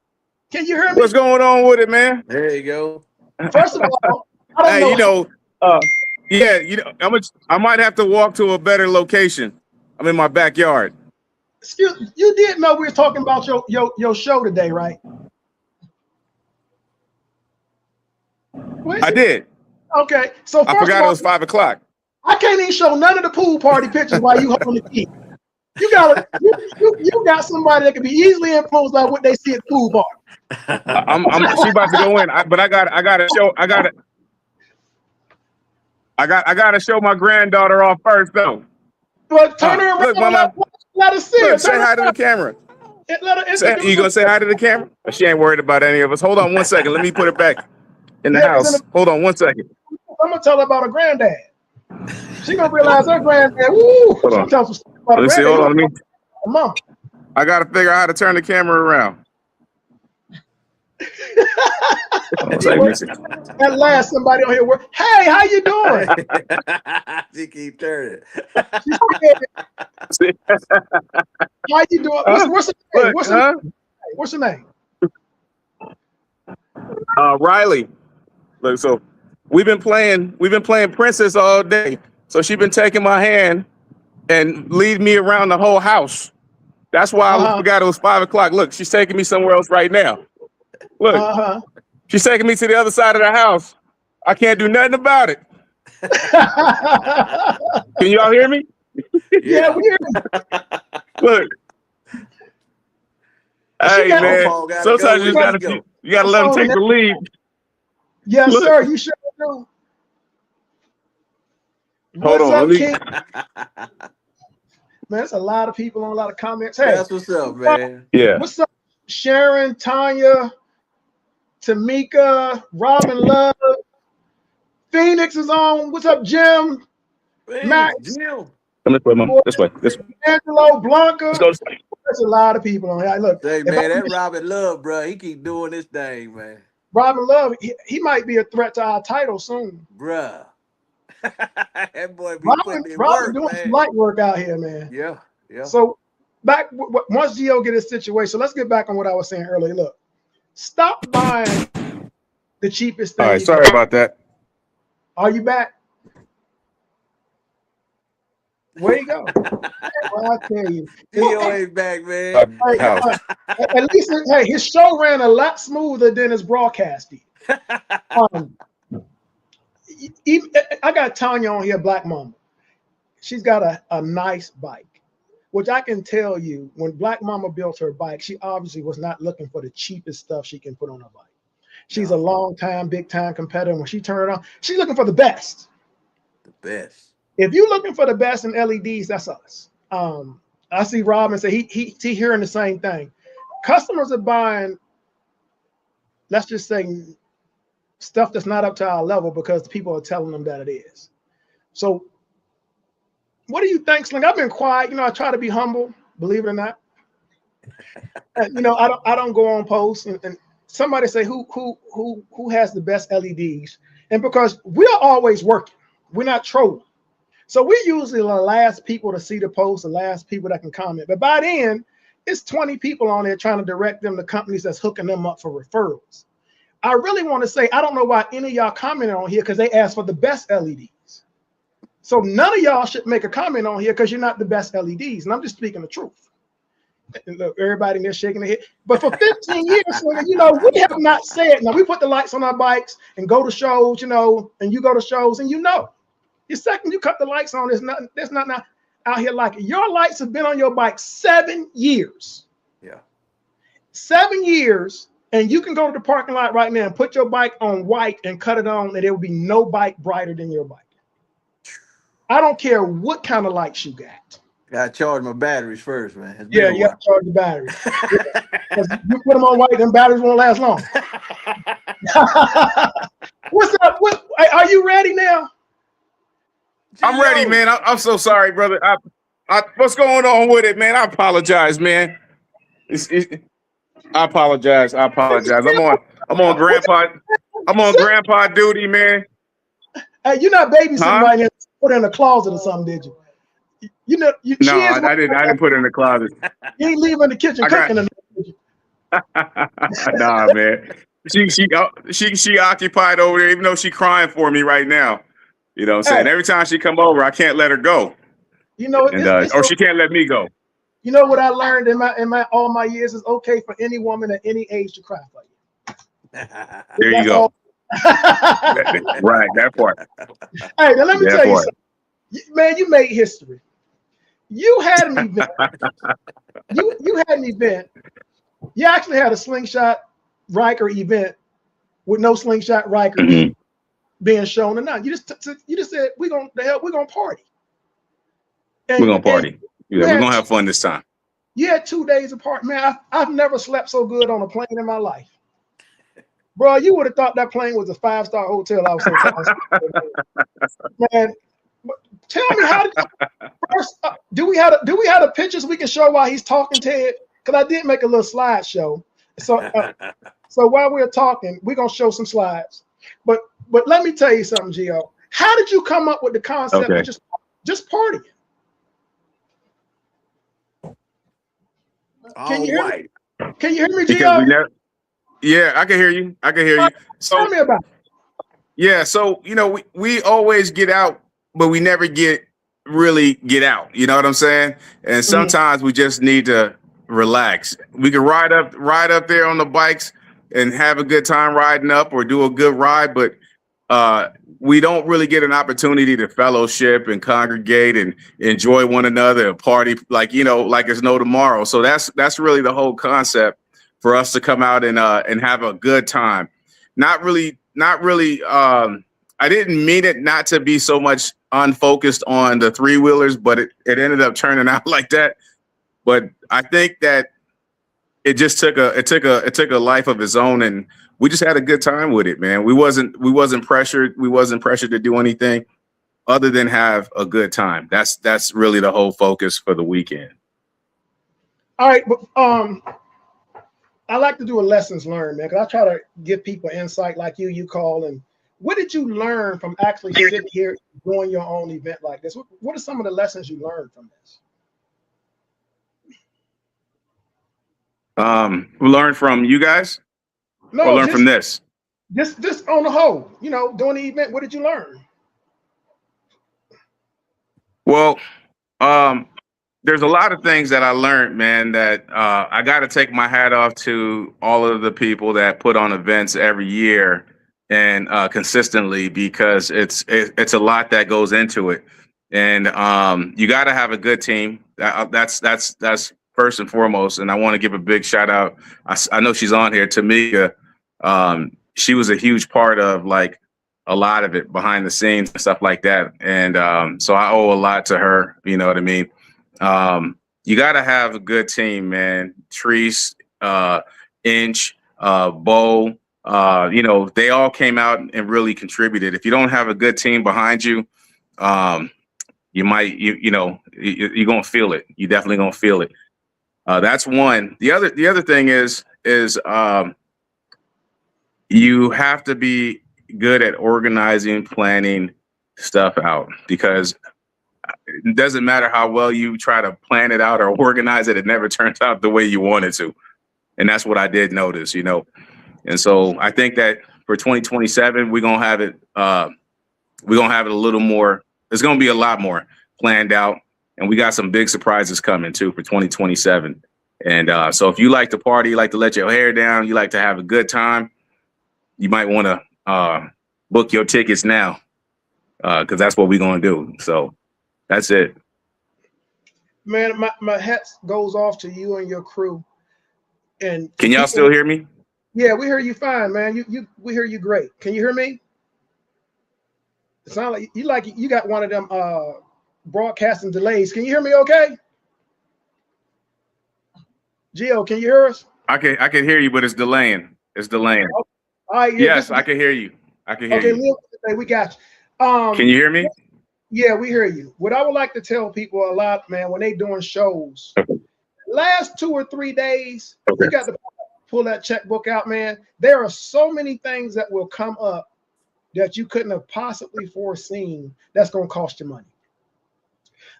Can you hear me? What's going on with it, man? There you go. First of all, I don't I might have to walk to a better location. I'm in my backyard. Excuse, you did know we were talking about your show today, right? I did. Okay, so I forgot it was 5 o'clock. I can't even show none of the pool party pictures while you holding the key. You got somebody that can be easily influenced by what they see at the pool party. She about to go in, but I gotta show my granddaughter off first though. But turn her around. Look, Mama. Let her see her. Say hi to the camera. You gonna say hi to the camera? She ain't worried about any of us. Hold on 1 second. Let me put it back in the house. Hold on 1 second. I'm gonna tell her about her granddad. She gonna realize her granddad. Woo! Hold on. Tell some about Let's see. Hold on. Come on. I got to figure out how to turn the camera around. At last, somebody on here. Hey, how you doing? She keep turning. How you doing? What's her name? What's her name? Riley. Look, so we've been playing Princess all day. So she's been taking my hand and leading me around the whole house. That's why I forgot it was 5 o'clock. Look, she's taking me somewhere else right now. Look, she's taking me to the other side of the house. I can't do nothing about it. Can y'all hear me? Yeah, we hear you. Look. Hey, man. Sometimes you gotta let them take the lead. Yes, sir. You sure do. Hold on. King? Man, there's a lot of people on a lot of comments. Hey, that's what's up, man. Yeah. What's up, Sharon, Tanya, Tamika, Robin Love, Phoenix is on. What's up, Jim? Max, Jim. This way. Angelo, Blanca. Let's go this way. There's a lot of people on here. Look, hey, man, that Robin Love, bro, he keep doing this thing, man. Robin Love, he might be a threat to our title soon. Bruh. That boy be Robin doing man. some light work out here, man. Yeah. So back once Gio get his situation, let's get back on what I was saying earlier. Look, stop buying the cheapest thing. All right, sorry about that. Are you back? Where you go? Well, I tell you, Gio ain't back, man. At least, hey, his show ran a lot smoother than his broadcasting. I got Tanya on here, Black Mama. She's got a nice bike, which I can tell you, when Black Mama built her bike, she obviously was not looking for the cheapest stuff she can put on her bike. She's a long-time, big-time competitor. When she turned it on, she's looking for the best. The best. If you're looking for the best in LEDs, that's us. I see Robin say he hearing the same thing. Customers are buying, let's just say, stuff that's not up to our level because people are telling them that it is. So what do you think, Sling? I've been quiet. I try to be humble, believe it or not. I don't go on posts and somebody say who has the best LEDs, and because we're always working, we're not trolling. So we're usually the last people to see the post, the last people that can comment. But by then, it's 20 people on there trying to direct them to companies that's hooking them up for referrals. I really want to say, I don't know why any of y'all commented on here because they asked for the best LEDs. So none of y'all should make a comment on here because you're not the best LEDs. And I'm just speaking the truth. And look, everybody in there shaking their head. But for 15 years, we have not said, now we put the lights on our bikes and go to shows, and you go to shows and the second you cut the lights on, there's nothing out here like it. Your lights have been on your bike 7 years. Yeah. 7 years, and you can go to the parking lot right now and put your bike on white and cut it on, and there will be no bike brighter than your bike. I don't care what kind of lights you got. Gotta charge my batteries first, man. Yeah, you gotta charge the batteries. Because you put them on white, them batteries won't last long. What's up? Are you ready now? I'm ready, man. I'm so sorry, brother. What's going on with it, man? I apologize, man. I apologize. I'm on grandpa duty, man. Hey, you're not babysitting right now. Put in a closet or something, did you? No, I didn't put it in the closet. You ain't leaving the kitchen cooking. Nah, man. She occupied over there, even though she crying for me right now. You know what I'm saying? Every time she come over, I can't let her go. Or she can't let me go. You know what I learned in my all my years is okay for any woman at any age to cry for you. There you go. Right, that part. Hey, now let me tell you something. Man, you made history. You had an event. you had an event. You actually had a Slingshot Riker event with no Slingshot Riker being shown or not. You just said we're gonna party. We're gonna party. Yeah, we're gonna have fun this time. You had 2 days apart, man. I've never slept so good on a plane in my life. Bro, you would have thought that plane was a 5-star hotel. I was so man. Tell me how did you first? Do we have the pictures we can show while he's talking, Ted? Because I did make a little slideshow. So while we're talking, we're gonna show some slides. But let me tell you something, Gio. How did you come up with the concept of just partying? Can you hear me? Can you hear me, Gio? Yeah, I can hear you. So tell me about it. Yeah, so we always get out, but we never really get out. You know what I'm saying? And sometimes we just need to relax. We can ride up there on the bikes and have a good time riding up or do a good ride, but we don't really get an opportunity to fellowship and congregate and enjoy one another and party like there's no tomorrow. So that's really the whole concept for us to come out and have a good time. Not really. I didn't mean it not to be so much unfocused on the three-wheelers, but it ended up turning out like that. But I think that it just took a life of its own, and we just had a good time with it, man. We wasn't pressured. We wasn't pressured to do anything other than have a good time. That's really the whole focus for the weekend. All right, but I like to do a lessons learned, man, because I try to give people insight like you call. And what did you learn from actually sitting here doing your own event like this? What are some of the lessons you learned from this? We learned from you guys? No, or learn from this? Just on the whole, doing the event, what did you learn? Well, there's a lot of things that I learned, man, that I got to take my hat off to all of the people that put on events every year and consistently, because it's a lot that goes into it. And you got to have a good team. That's first and foremost. And I want to give a big shout out. I know she's on here, Tamika. She was a huge part of like a lot of it behind the scenes and stuff like that. And so I owe a lot to her. You know what I mean? You got to have a good team, man. Treese, Inch, Bo, they all came out and really contributed. If you don't have a good team behind you, you're going to feel it. You definitely going to feel it. That's one. The other thing is you have to be good at organizing, planning stuff out, because it doesn't matter how well you try to plan it out or organize it, it never turns out the way you want it to. And that's what I did notice, And so I think that for 2027, we're going to have it a little more. There's going to be a lot more planned out. And we got some big surprises coming too for 2027. And so if you like to party, you like to let your hair down, you like to have a good time, you might want to book your tickets now, because that's what we're going to do. So that's it. Man, my hat goes off to you and your crew. And can y'all still hear me? Yeah, we hear you fine, man. We hear you great. Can you hear me? It sounds like you got one of them broadcasting delays. Can you hear me okay? Gio, can you hear us? I can hear you, but it's delaying. It's delaying. All right, yes, I can hear you. I can hear you. Okay, we got you. Can you hear me? Yeah, we hear you. What I would like to tell people a lot, man, when they doing shows, last 2 or 3 days, you got to pull that checkbook out, man. There are so many things that will come up that you couldn't have possibly foreseen that's going to cost you money.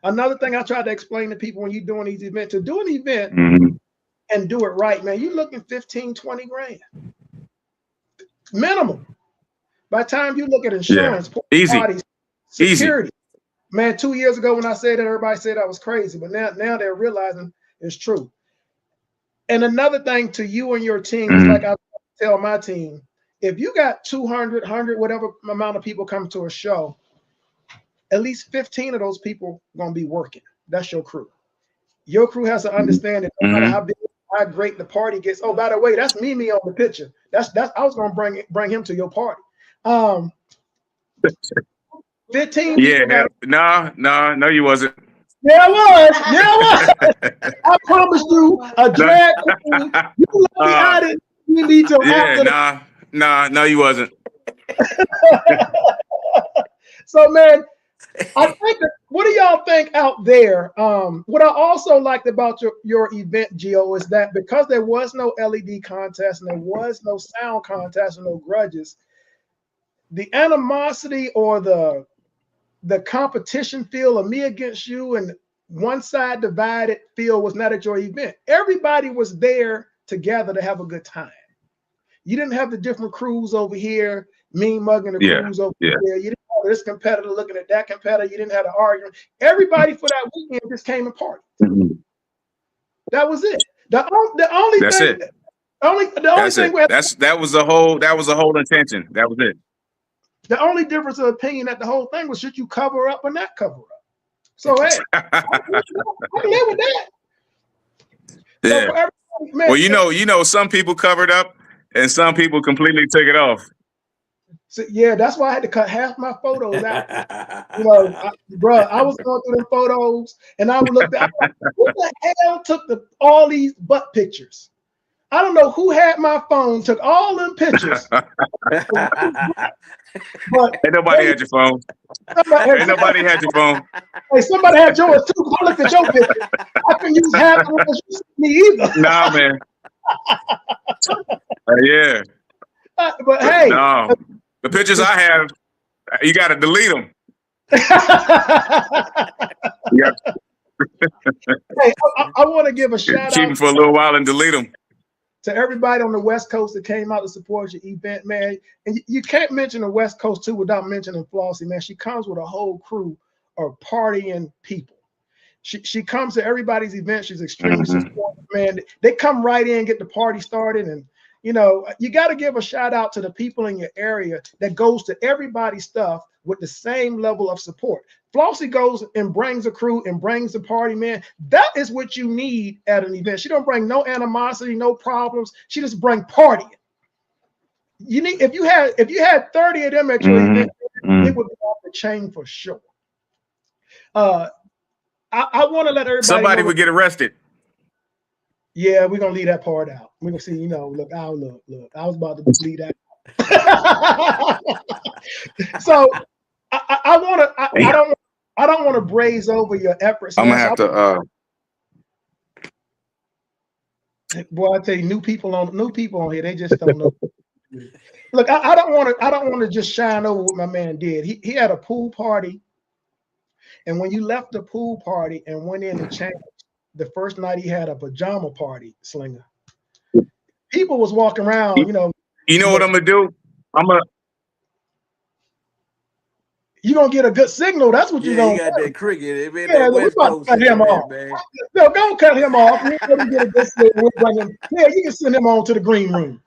Another thing I try to explain to people when you're doing these events, to do an event and do it right, man, you're looking 15, 20 grand. Minimum. By the time you look at insurance, easy, security. Man, 2 years ago when I said that, everybody said I was crazy, but now they're realizing it's true. And another thing to you and your team is like I tell my team, if you got 200, 100, whatever amount of people come to a show, at least 15 of those people are going to be working. That's your crew. Your crew has to understand that no matter how big, how great the party gets. Oh, by the way, that's me on the picture. That's I was going to bring him to your party. 15. Yeah, no, you wasn't. Yeah, I was. I promised you a drag queen. You let me out it. You need to. No, you wasn't. So, man, I think that, what do y'all think out there? What I also liked about your event, Gio, is that because there was no LED contest and there was no sound contest and no grudges, the animosity or the competition feel of me against you and one side divided feel was not at your event. Everybody was there together to have a good time. You didn't have the different crews over here, mean mugging the crews over there. You didn't have this competitor looking at that competitor. You didn't have the argument. Everybody for that weekend just came and partied. That was it. The only That's thing. it. The only thing that was the whole intention. That was it. The only difference of opinion at the whole thing was should you cover up or not cover up. So hey, I can live with that. Yeah. So man, well, you know, some people covered up and some people completely took it off. So, yeah, that's why I had to cut half my photos out. You know, I was going through the photos and I would look at who the hell took all these butt pictures? I don't know who had my phone, took all them pictures. But ain't nobody had your phone. Ain't nobody had your phone. Hey, somebody had yours too. I looked at your picture. I couldn't use half the ones you sent me either. Nah, man. Yeah. But hey. No. The pictures I have, you got to delete them. Hey, I want to give a shout out. Keep them for a little while and delete them. To everybody on the West Coast that came out to support your event, man. And you can't mention the West Coast too without mentioning Flossie, man. She comes with a whole crew of partying people. She comes to everybody's event. She's extremely supportive, man. They come right in, get the party started, and you know, you got to give a shout out to the people in your area that goes to everybody's stuff with the same level of support. Flossie goes and brings a crew and brings the party, man. That is what you need at an event. She don't bring no animosity, no problems. She just bring partying. You need if you had 30 of them at your event, it would be off the chain for sure. I want to let everybody. Somebody would get arrested. Yeah, we're gonna leave that part out. We're gonna see, you know, look. I was about to leave that out. So I don't want to braze over your efforts. I'm gonna have to boy, I tell you, new people on here, they just don't know. Look, I don't want to just shine over what my man did. He had a pool party, and when you left the pool party and went in to change, the first night he had a pajama party, Slinger. People was walking around, you know. You know what I'm gonna do? You're gonna get a good signal. That's what you're gonna got that cricket. Man, yeah, we're about to cut him off. Man. No, don't cut him off. We're gonna get a good signal. Yeah, you can send him on to the green room.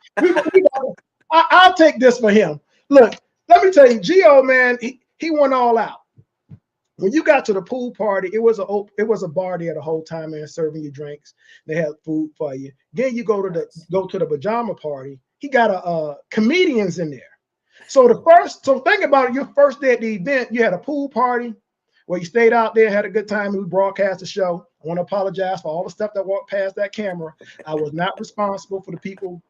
I'll take this for him. Look, let me tell you, Gio, man, he went all out. When you got to the pool party, it was a bar there the whole time, man, serving you drinks. They had food for you. Then you go to the pajama party. He got comedians in there. So think about it. Your first day at the event, you had a pool party where you stayed out there, had a good time. We broadcast the show. I want to apologize for all the stuff that walked past that camera. I was not responsible for the people.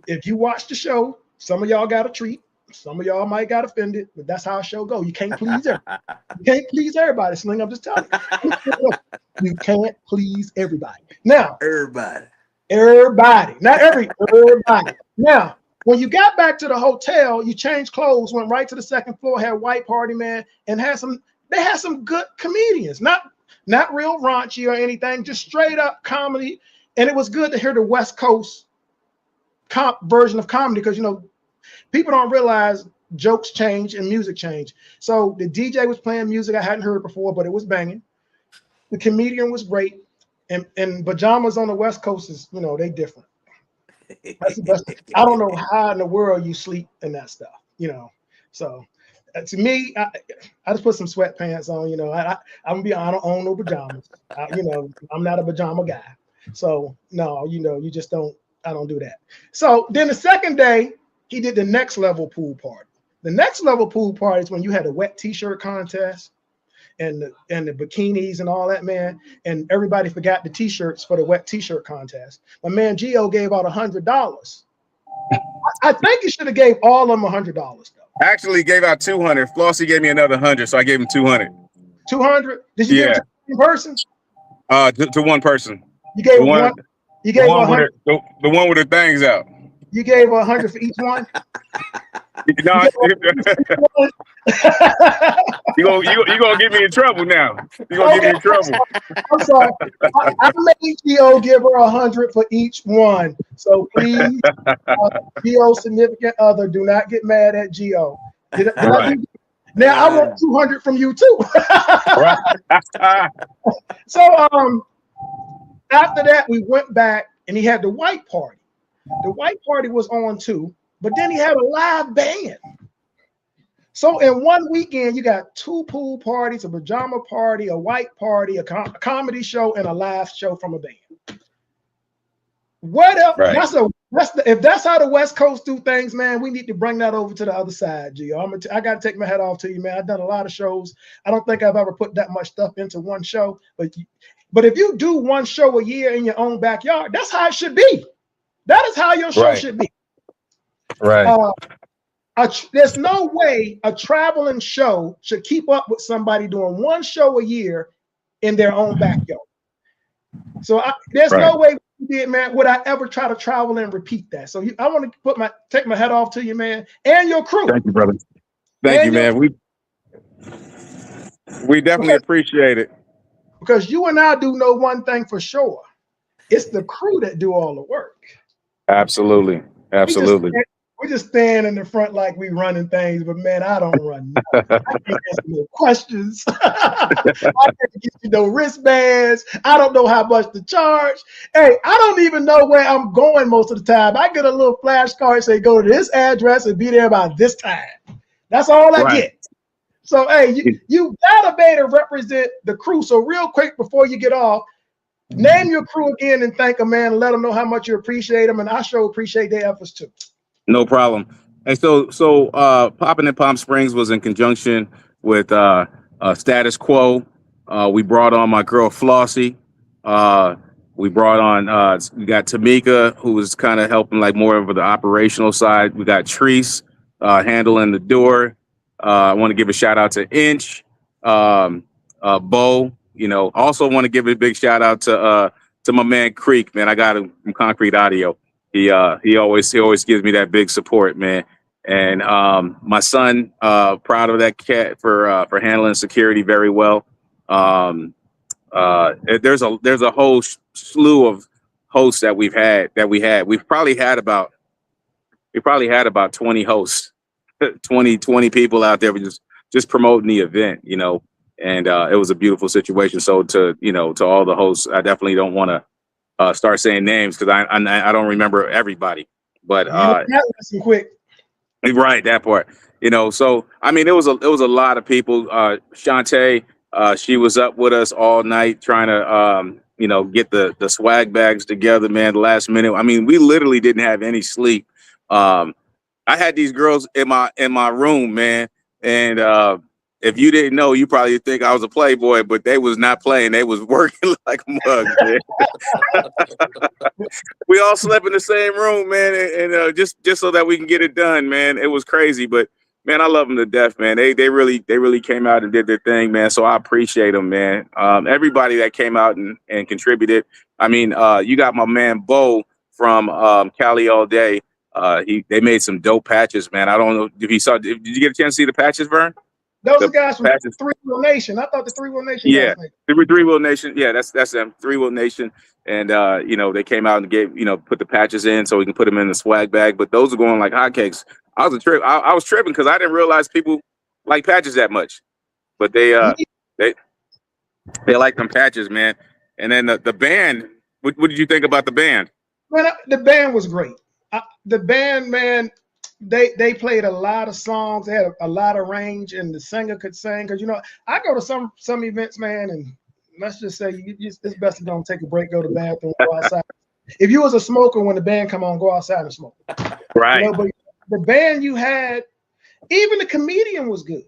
If you watch the show, some of y'all got a treat. Some of y'all might got offended, but that's how a show go. You can't please everybody. You can't please everybody, Sling. I'm just telling you. You can't please everybody. Now, everybody. Not everybody. Now, when you got back to the hotel, you changed clothes, went right to the second floor, had white party, man, and they had some good comedians. Not real raunchy or anything, just straight up comedy. And it was good to hear the West Coast version of comedy because, you know, people don't realize jokes change and music change. So the DJ was playing music I hadn't heard before, but it was banging. The comedian was great. And pajamas on the West Coast is, you know, they different. That's the best. I don't know how in the world you sleep in that stuff, you know. So to me, I just put some sweatpants on, you know. I'm gonna be honest, I don't own no pajamas. You know, I'm not a pajama guy. So no, you know, I don't do that. So then the second day, he did the next level pool party. The next level pool party is when you had a wet t-shirt contest and the bikinis and all that, man. And everybody forgot the t-shirts for the wet t-shirt contest. My man Gio gave out $100. I think he should have gave all of them $100 though. Actually gave out 200. Flossie gave me another 100, so I gave him 200. 200? Did you give it to one person? To one person. You gave one. You gave 100. The one with the things out. You gave 100 for each one. No, you gonna get me in trouble now. You gonna get me in trouble. I'm sorry. I made Gio give her 100 for each one. So please, Gio's significant other, do not get mad at Gio. Now I want 200 from you too. So after that, we went back and he had the white party. The white party was on too, but then he had a live band. So in one weekend, you got 2 pool parties, a pajama party, a white party, a comedy show, and a live show from a band. What else? Right. If that's how the West Coast do things, man, we need to bring that over to the other side, Gio. I got to take my hat off to you, man. I've done a lot of shows. I don't think I've ever put that much stuff into one show, but if you do one show a year in your own backyard, that's how it should be. That is how your show should be. Right. There's no way a traveling show should keep up with somebody doing one show a year in their own backyard. So there's no way we did, man. Would I ever try to travel and repeat that? So I want to take my hat off to you, man, and your crew. Thank you, brother. Thank you, man. We definitely appreciate it. Because you and I do know one thing for sure. It's the crew that do all the work. Absolutely. We just stand in the front like we running things, but man, I don't run. I can't answer no questions. I can't get you no wristbands. I don't know how much to charge. Hey, I don't even know where I'm going most of the time. I get a little flashcard say go to this address and be there by this time. That's all I get. So hey, you gotta be to represent the crew. So real quick before you get off, name your crew again and thank them, man, and let them know how much you appreciate them, and I sure appreciate their efforts too. No problem. And so Poppin' in Palm Springs was in conjunction with Status Quo. We brought on my girl Flossie. We brought on we got Tamika, who was kind of helping like more of the operational side. We got Treese handling the door. I want to give a shout out to Inch, Bo. You know, also want to give a big shout out to my man Creek, man. I got him from Concrete Audio. He always gives me that big support, man. And my son, proud of that cat for handling security very well. There's a whole slew of hosts that we had. We've probably had about 20 hosts, 20 people out there just promoting the event, you know. And it was a beautiful situation. So to all the hosts, I definitely don't want to start saying names because I don't remember everybody. But quick. Right, that part. You know, so I mean, it was a lot of people. Shantae, she was up with us all night trying to get the swag bags together, man. The last minute. I mean, we literally didn't have any sleep. I had these girls in my room, man, and if you didn't know, you probably think I was a playboy, but they was not playing. They was working like mugs, man. We all slept in the same room, man, and just so that we can get it done, man. It was crazy, but man, I love them to death, man. They really came out and did their thing, man. So I appreciate them, man. Everybody that came out and contributed. I mean, you got my man Bo from Cali All Day. They made some dope patches, man. I don't know if you saw. Did you get a chance to see the patches, Vern? Those guys from Three Wheel Nation. I thought the Three Wheel Nation. Yeah, Three Wheel Nation. Yeah, that's them. Three Wheel Nation. And they came out and gave put the patches in so we can put them in the swag bag. But those are going like hotcakes. I was tripping because I didn't realize people like patches that much. But they like them patches, man. And then the band. What did you think about the band? Man, the band was great. The band, man. They played a lot of songs. They had a lot of range, and the singer could sing. Because I go to some events, man, and let's just say it's best to don't take a break, go to the bathroom, go outside. If you was a smoker when the band come on, go outside and smoke. Right. But the band you had, even the comedian was good.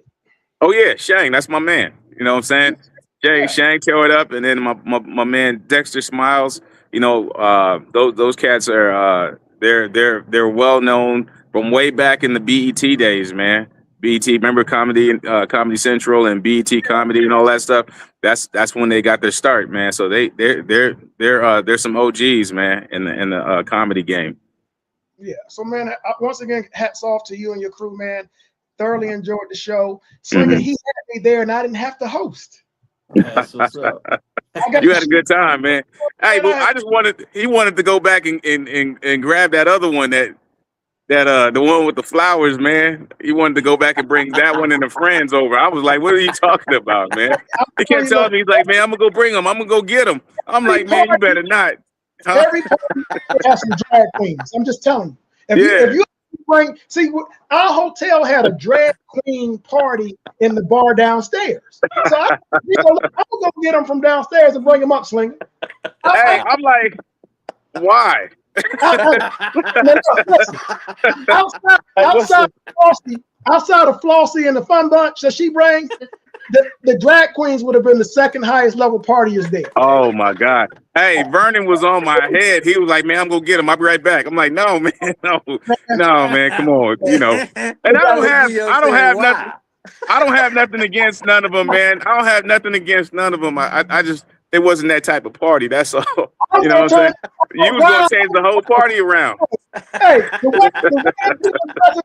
Oh yeah, Shang, that's my man. You know what I'm saying? Shang tore it up, and then my man Dexter Smiles. Those cats are they're well known from way back in the BET days, man. BET, remember Comedy Central and BET Comedy and all that stuff. That's when they got their start, man. So they're some OGs, man, in the comedy game. Yeah. So, man, once again, hats off to you and your crew, man. Thoroughly enjoyed the show. Slinger, he had me there, and I didn't have to host. That's what's up. You had a good time, man. Hey, but I just he wanted to go back and grab that other one that the one with the flowers, man. He wanted to go back and bring that one and the friends over. I was like, what are you talking about, man? He kept telling me, he's like, man, I'm gonna go bring them. I'm gonna go get them. I'm like, man, you better not. Huh? Every party has some drag queens. I'm just telling you. If you bring, see, our hotel had a drag queen party in the bar downstairs. So I'm gonna go get them from downstairs and bring them up, Slinger. Hey, I'm like, why? Outside of Flossie and the fun bunch that she brings, the drag queens would have been the second highest level partiers there. Oh my God. Hey, Vernon was on my head. He was like, man, I'm gonna get him. I'll be right back. I'm like, no, man, no, man, come on, you know. And I don't have nothing against none of them, man. I don't have nothing against none of them. I just, it wasn't that type of party. That's all. You know what I'm saying? You was gonna change the whole party around. Hey,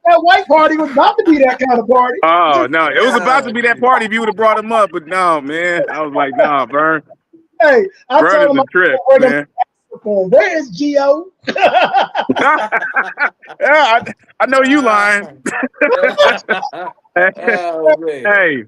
that white party was about to be that kind of party. Oh no, it was about to be that party if you would have brought him up, but no, man. I was like, nah, Vern. Hey, I Vern told him is a trip, man. Where is Gio? Yeah, I know you lying. Hey,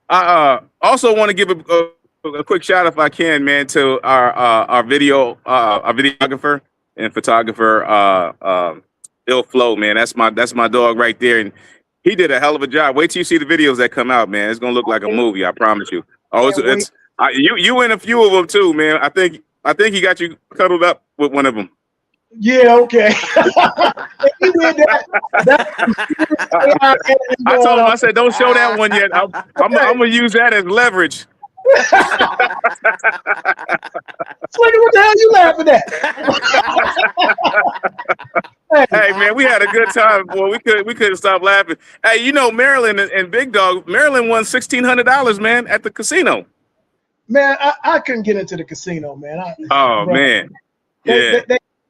I also want to give a quick shout, if I can, man, to our videographer and photographer, Ill Flow, man. That's my dog right there, and he did a hell of a job. Wait till you see the videos that come out, man. It's gonna look like a movie, I promise you. Oh, you in a few of them too, man. I think he got you cuddled up with one of them. Yeah, okay. He did that. I told him, I said, don't show that one yet. I'm gonna use that as leverage. Slinger, what the hell you laughing at? Hey man, we had a good time, boy. We couldn't stop laughing. Hey, you know, Maryland and Big Dog, Maryland won $1,600, man, at the casino. Man, I couldn't get into the casino, man. Man. Yeah.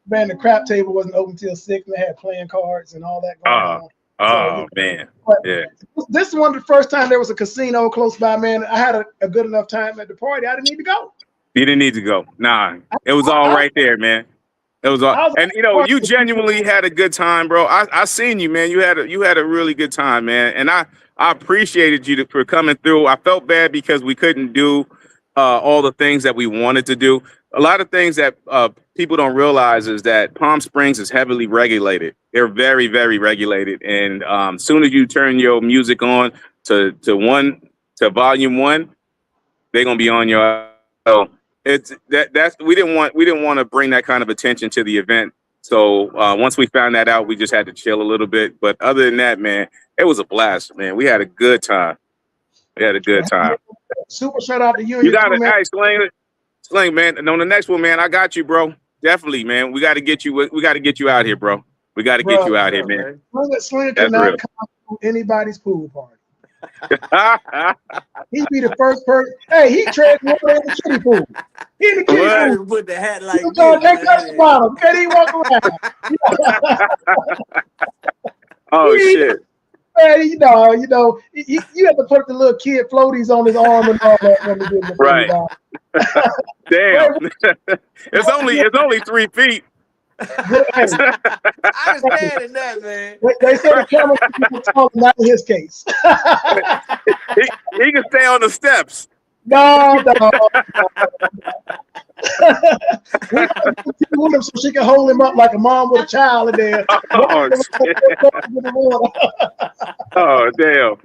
Man, the crap table wasn't open till 6, and they had playing cards and all that going on. Oh, man. Yeah. This is one of the first time there was a casino close by, man. I had a good enough time at the party. I didn't need to go. You didn't need to go. Nah. It was all right there, man. It was all, and you know, you genuinely had a good time, bro. I seen you, man. You had a really good time, man. And I appreciated you for coming through. I felt bad because we couldn't do all the things that we wanted to do. A lot of things that people don't realize is that Palm Springs is heavily regulated. They're very, very regulated. And soon as you turn your music on to volume 1, they're gonna be on your. So we didn't want to bring that kind of attention to the event. So once we found that out, we just had to chill a little bit. But other than that, man, it was a blast, man. We had a good time. Super shout out to you. You got it, hey, Sling, man. And on the next one, man, I got you, bro. Definitely, man. We got to get you. We got to get you out here, bro. We got to get you out here, man. Sling cannot come to anybody's pool party. He'd be the first person. Hey, he treads water in the kiddie pool. He in the kiddie pool. Put the hat like this. They touch the bottom. Can't even walk around. Oh shit. Man, you know, you have to put the little kid floaties on his arm and all that when he did the right. Damn. it's only 3 feet. I understand in that, man. They said the camera people talk, not in his case. he can stay on the steps. No. So she can hold him up like a mom with a child in there. Oh, oh damn.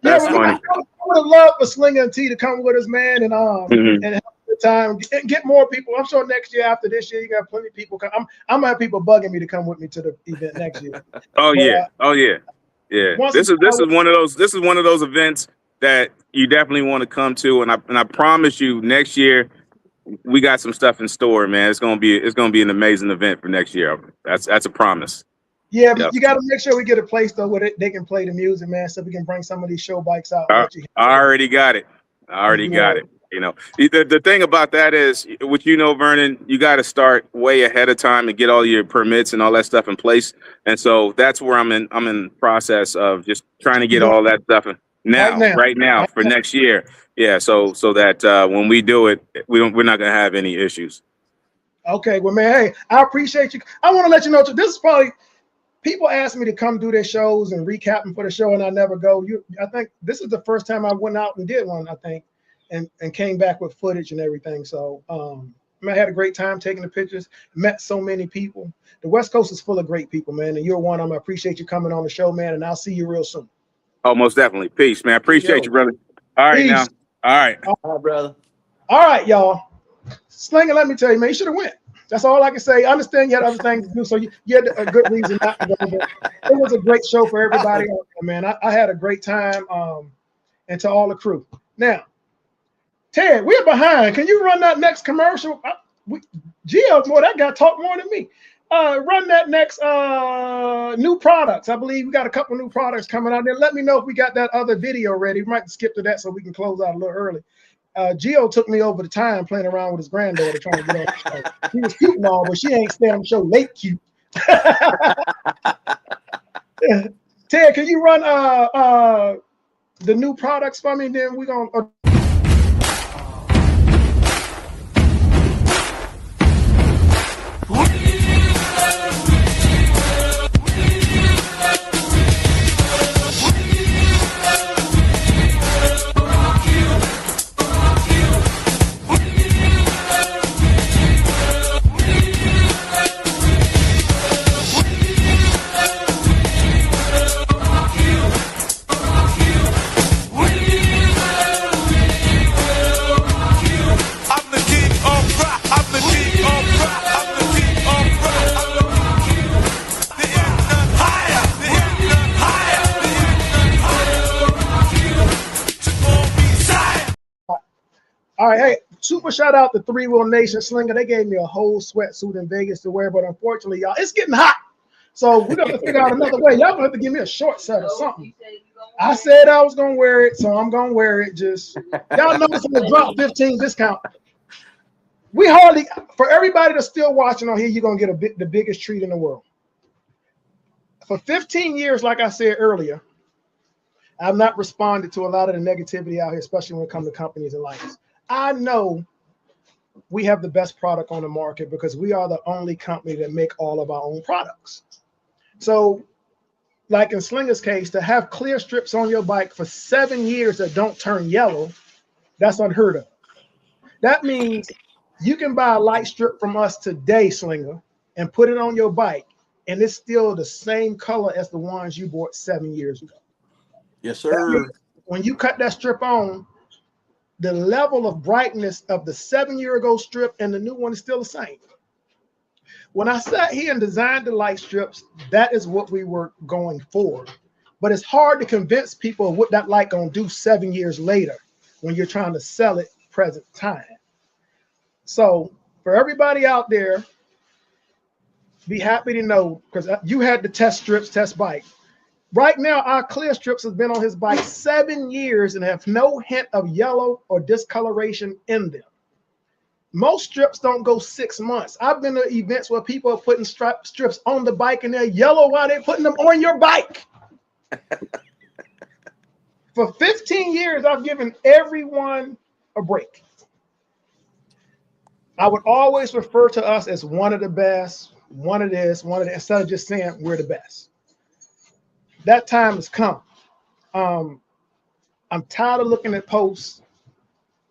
That's funny. I would have loved for Slinger and T to come with us, man, and and have a good time and get more people. I'm sure next year, after this year, you got plenty of people come. I'm gonna have people bugging me to come with me to the event next year. Oh yeah. This is one of those events that you definitely want to come to, and I promise you, next year we got some stuff in store, man. It's gonna be an amazing event for next year. That's a promise. Yeah, Yep. you got to make sure we get a place though where they can play the music, man, so we can bring some of these show bikes out. And I, let you I already got it. I already got it. You know, the thing about that is, what you know, Vernon, you got to start way ahead of time and get all your permits and all that stuff in place. And so that's where I'm in process of just trying to get all that stuff right now for next year. Yeah. So that when we do it, we're not going to have any issues. Okay. Well, man, hey, I appreciate you. I want to let you know, this is probably, people ask me to come do their shows and recap them for the show, and I never go. I think this is the first time I went out and did one, I think, and came back with footage and everything. So I had a great time taking the pictures, met so many people. The West Coast is full of great people, man, and you're one of them. I appreciate you coming on the show, man, and I'll see you real soon. Oh, most definitely. Peace, man. Appreciate you, brother. All right, Peace. now. All right. All right, brother. All right, y'all. Slinger, let me tell you, man, you should have went. That's all I can say. I understand you had other things to do, so you had a good reason not to go. But it was a great show for everybody, man. I had a great time, and to all the crew. Now, Ted, we're behind. Can you run that next commercial? Gio, boy, that guy talked more than me. Run that next new products. I believe we got a couple new products coming out there. Let me know if we got that other video ready. We might skip to that so we can close out a little early. Gio took me over the time playing around with his granddaughter trying to get on. He was cute and all, but she ain't staying on the show late cute. Ted, can you run the new products for me? Then we're gonna All right, hey, super shout out to Three Wheel Nation Slinger. They gave me a whole sweatsuit in Vegas to wear, but unfortunately, y'all, it's getting hot. So we're gonna figure out another way. Y'all gonna have to give me a short set or something. I said I was gonna wear it, so I'm gonna wear it. Just y'all know it's gonna drop 15 discount. We hardly, for everybody that's still watching on here, you're gonna get the biggest treat in the world. For 15 years, like I said earlier, I've not responded to a lot of the negativity out here, especially when it comes to companies and lights. I know we have the best product on the market because we are the only company that make all of our own products. So, like in Slinger's case, to have clear strips on your bike for 7 years that don't turn yellow, that's unheard of. That means you can buy a light strip from us today, Slinger, and put it on your bike, and it's still the same color as the ones you bought 7 years ago. Yes, sir. When you cut that strip on, the level of brightness of the 7 year ago strip and the new one is still the same. When I sat here and designed the light strips, that is what we were going for. But it's hard to convince people what that light gonna do 7 years later when you're trying to sell it present time. So for everybody out there, be happy to know, because you had the test strips, test bike. Right now, our clear strips has been on his bike 7 years and have no hint of yellow or discoloration in them. Most strips don't go 6 months. I've been to events where people are putting strips on the bike and they're yellow while they're putting them on your bike. For 15 years, I've given everyone a break. I would always refer to us as one of the best, one of this, one of that, instead of just saying we're the best. That time has come. I'm tired of looking at posts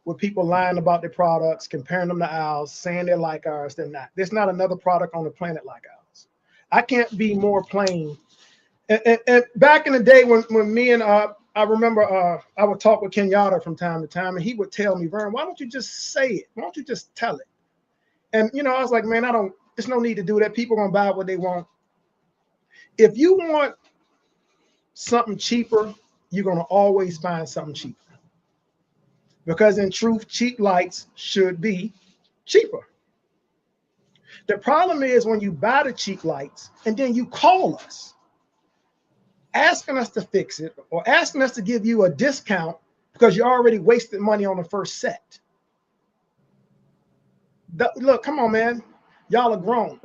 with people lying about their products, comparing them to ours, saying they're like ours. They're not. There's not another product on the planet like ours. I can't be more plain. And back in the day when me and I remember I would talk with Kenyatta from time to time, and he would tell me, Vern, why don't you just say it? Why don't you just tell it? And I was like, man, there's no need to do that. People are gonna buy what they want. If you want something cheaper, you're going to always find something cheaper. Because in truth, cheap lights should be cheaper. The problem is when you buy the cheap lights and then you call us asking us to fix it or asking us to give you a discount because you already wasted money on the first set. Look, come on, man. Y'all are grown.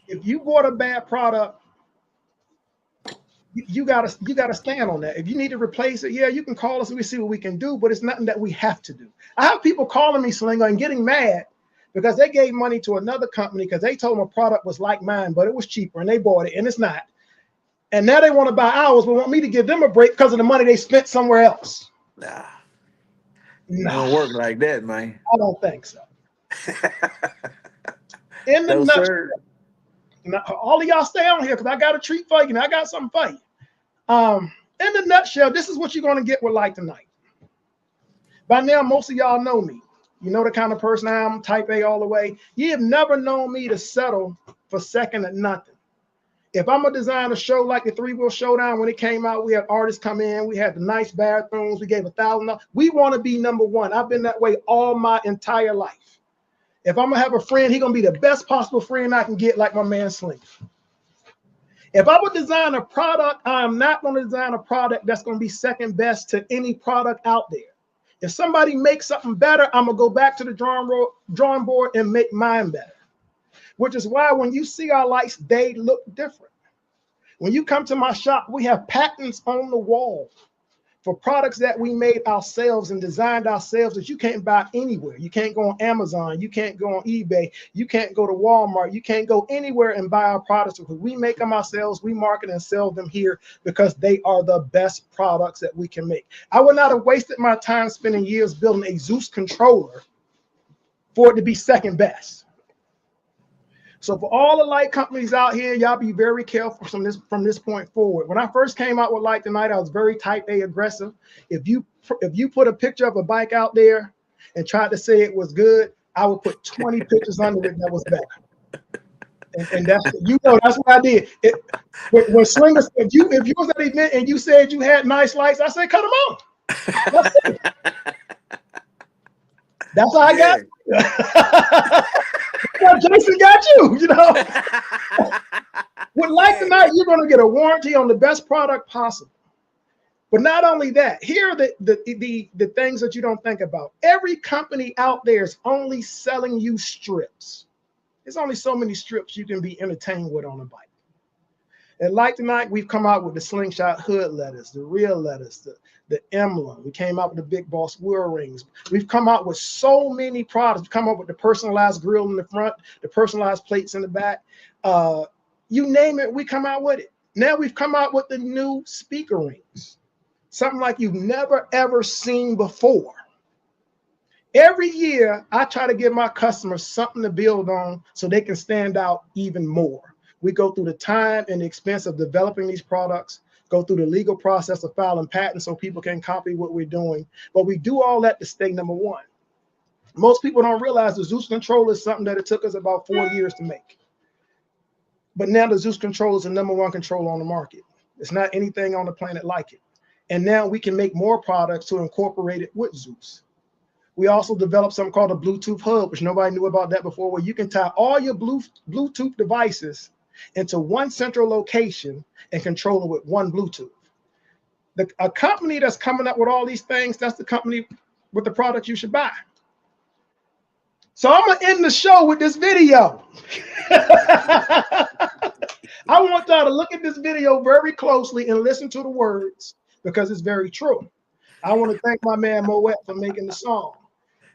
If you bought a bad product, you gotta stand on that. If you need to replace it, yeah, you can call us and we see what we can do, but it's nothing that we have to do. I have people calling me, Slinger, and getting mad because they gave money to another company because they told them a product was like mine, but it was cheaper and they bought it and it's not. And now they want to buy ours, but want me to give them a break because of the money they spent somewhere else. Nah. It don't work like that, man. I don't think so. In the nutshell, all of y'all stay on here because I got a treat for you and I got something for you. In the nutshell, this is what you're going to get with Light Tonight. By now, most of y'all know me. You know the kind of person I am, type A all the way. You have never known me to settle for second at nothing. If I'm going to design a show like the Three Wheel Showdown, when it came out, we had artists come in, we had the nice bathrooms, we gave $1,000. We want to be number one. I've been that way all my entire life. If I'm going to have a friend, he's going to be the best possible friend I can get, like my man Sling. If I would design a product, I'm not going to design a product that's going to be second best to any product out there. If somebody makes something better, I'm going to go back to the drawing board and make mine better. Which is why when you see our lights, they look different. When you come to my shop, we have patents on the wall for products that we made ourselves and designed ourselves that you can't buy anywhere. You can't go on Amazon. You can't go on eBay. You can't go to Walmart. You can't go anywhere and buy our products because we make them ourselves. We market and sell them here because they are the best products that we can make. I would not have wasted my time spending years building a Zeus controller for it to be second best. So for all the light companies out here, y'all be very careful from this point forward. When I first came out with Light Tonight, I was very type A aggressive. If you put a picture of a bike out there and tried to say it was good, I would put 20 pictures under it that was better. And that's, you know, that's what I did. When Slinger, if you was at an event and you said you had nice lights, I said cut them on. That's how I got it. Jason got you, you know. With Light Tonight, you're going to get a warranty on the best product possible. But not only that, here are the things that you don't think about. Every company out there is only selling you strips. There's only so many strips you can be entertained with on a bike. At Light Tonight, we've come out with the Slingshot hood letters, the real letters, the emblem. We came out with the Big Boss wheel rings. We've come out with so many products. We've come up with the personalized grill in the front, the personalized plates in the back. You name it, we come out with it. Now we've come out with the new speaker rings, something like you've never, ever seen before. Every year, I try to give my customers something to build on so they can stand out even more. We go through the time and the expense of developing these products, go through the legal process of filing patents so people can copy what we're doing. But we do all that to stay number one. Most people don't realize the Zeus controller is something that it took us about 4 years to make. But now the Zeus controller is the #1 controller on the market. It's not anything on the planet like it. And now we can make more products to incorporate it with Zeus. We also developed something called a Bluetooth hub, which nobody knew about that before, where you can tie all your Bluetooth devices into one central location and control it with one Bluetooth. A company that's coming up with all these things, that's the company with the product you should buy. So I'm going to end the show with this video. I want y'all to look at this video very closely and listen to the words because it's very true. I want to thank my man Moet for making the song.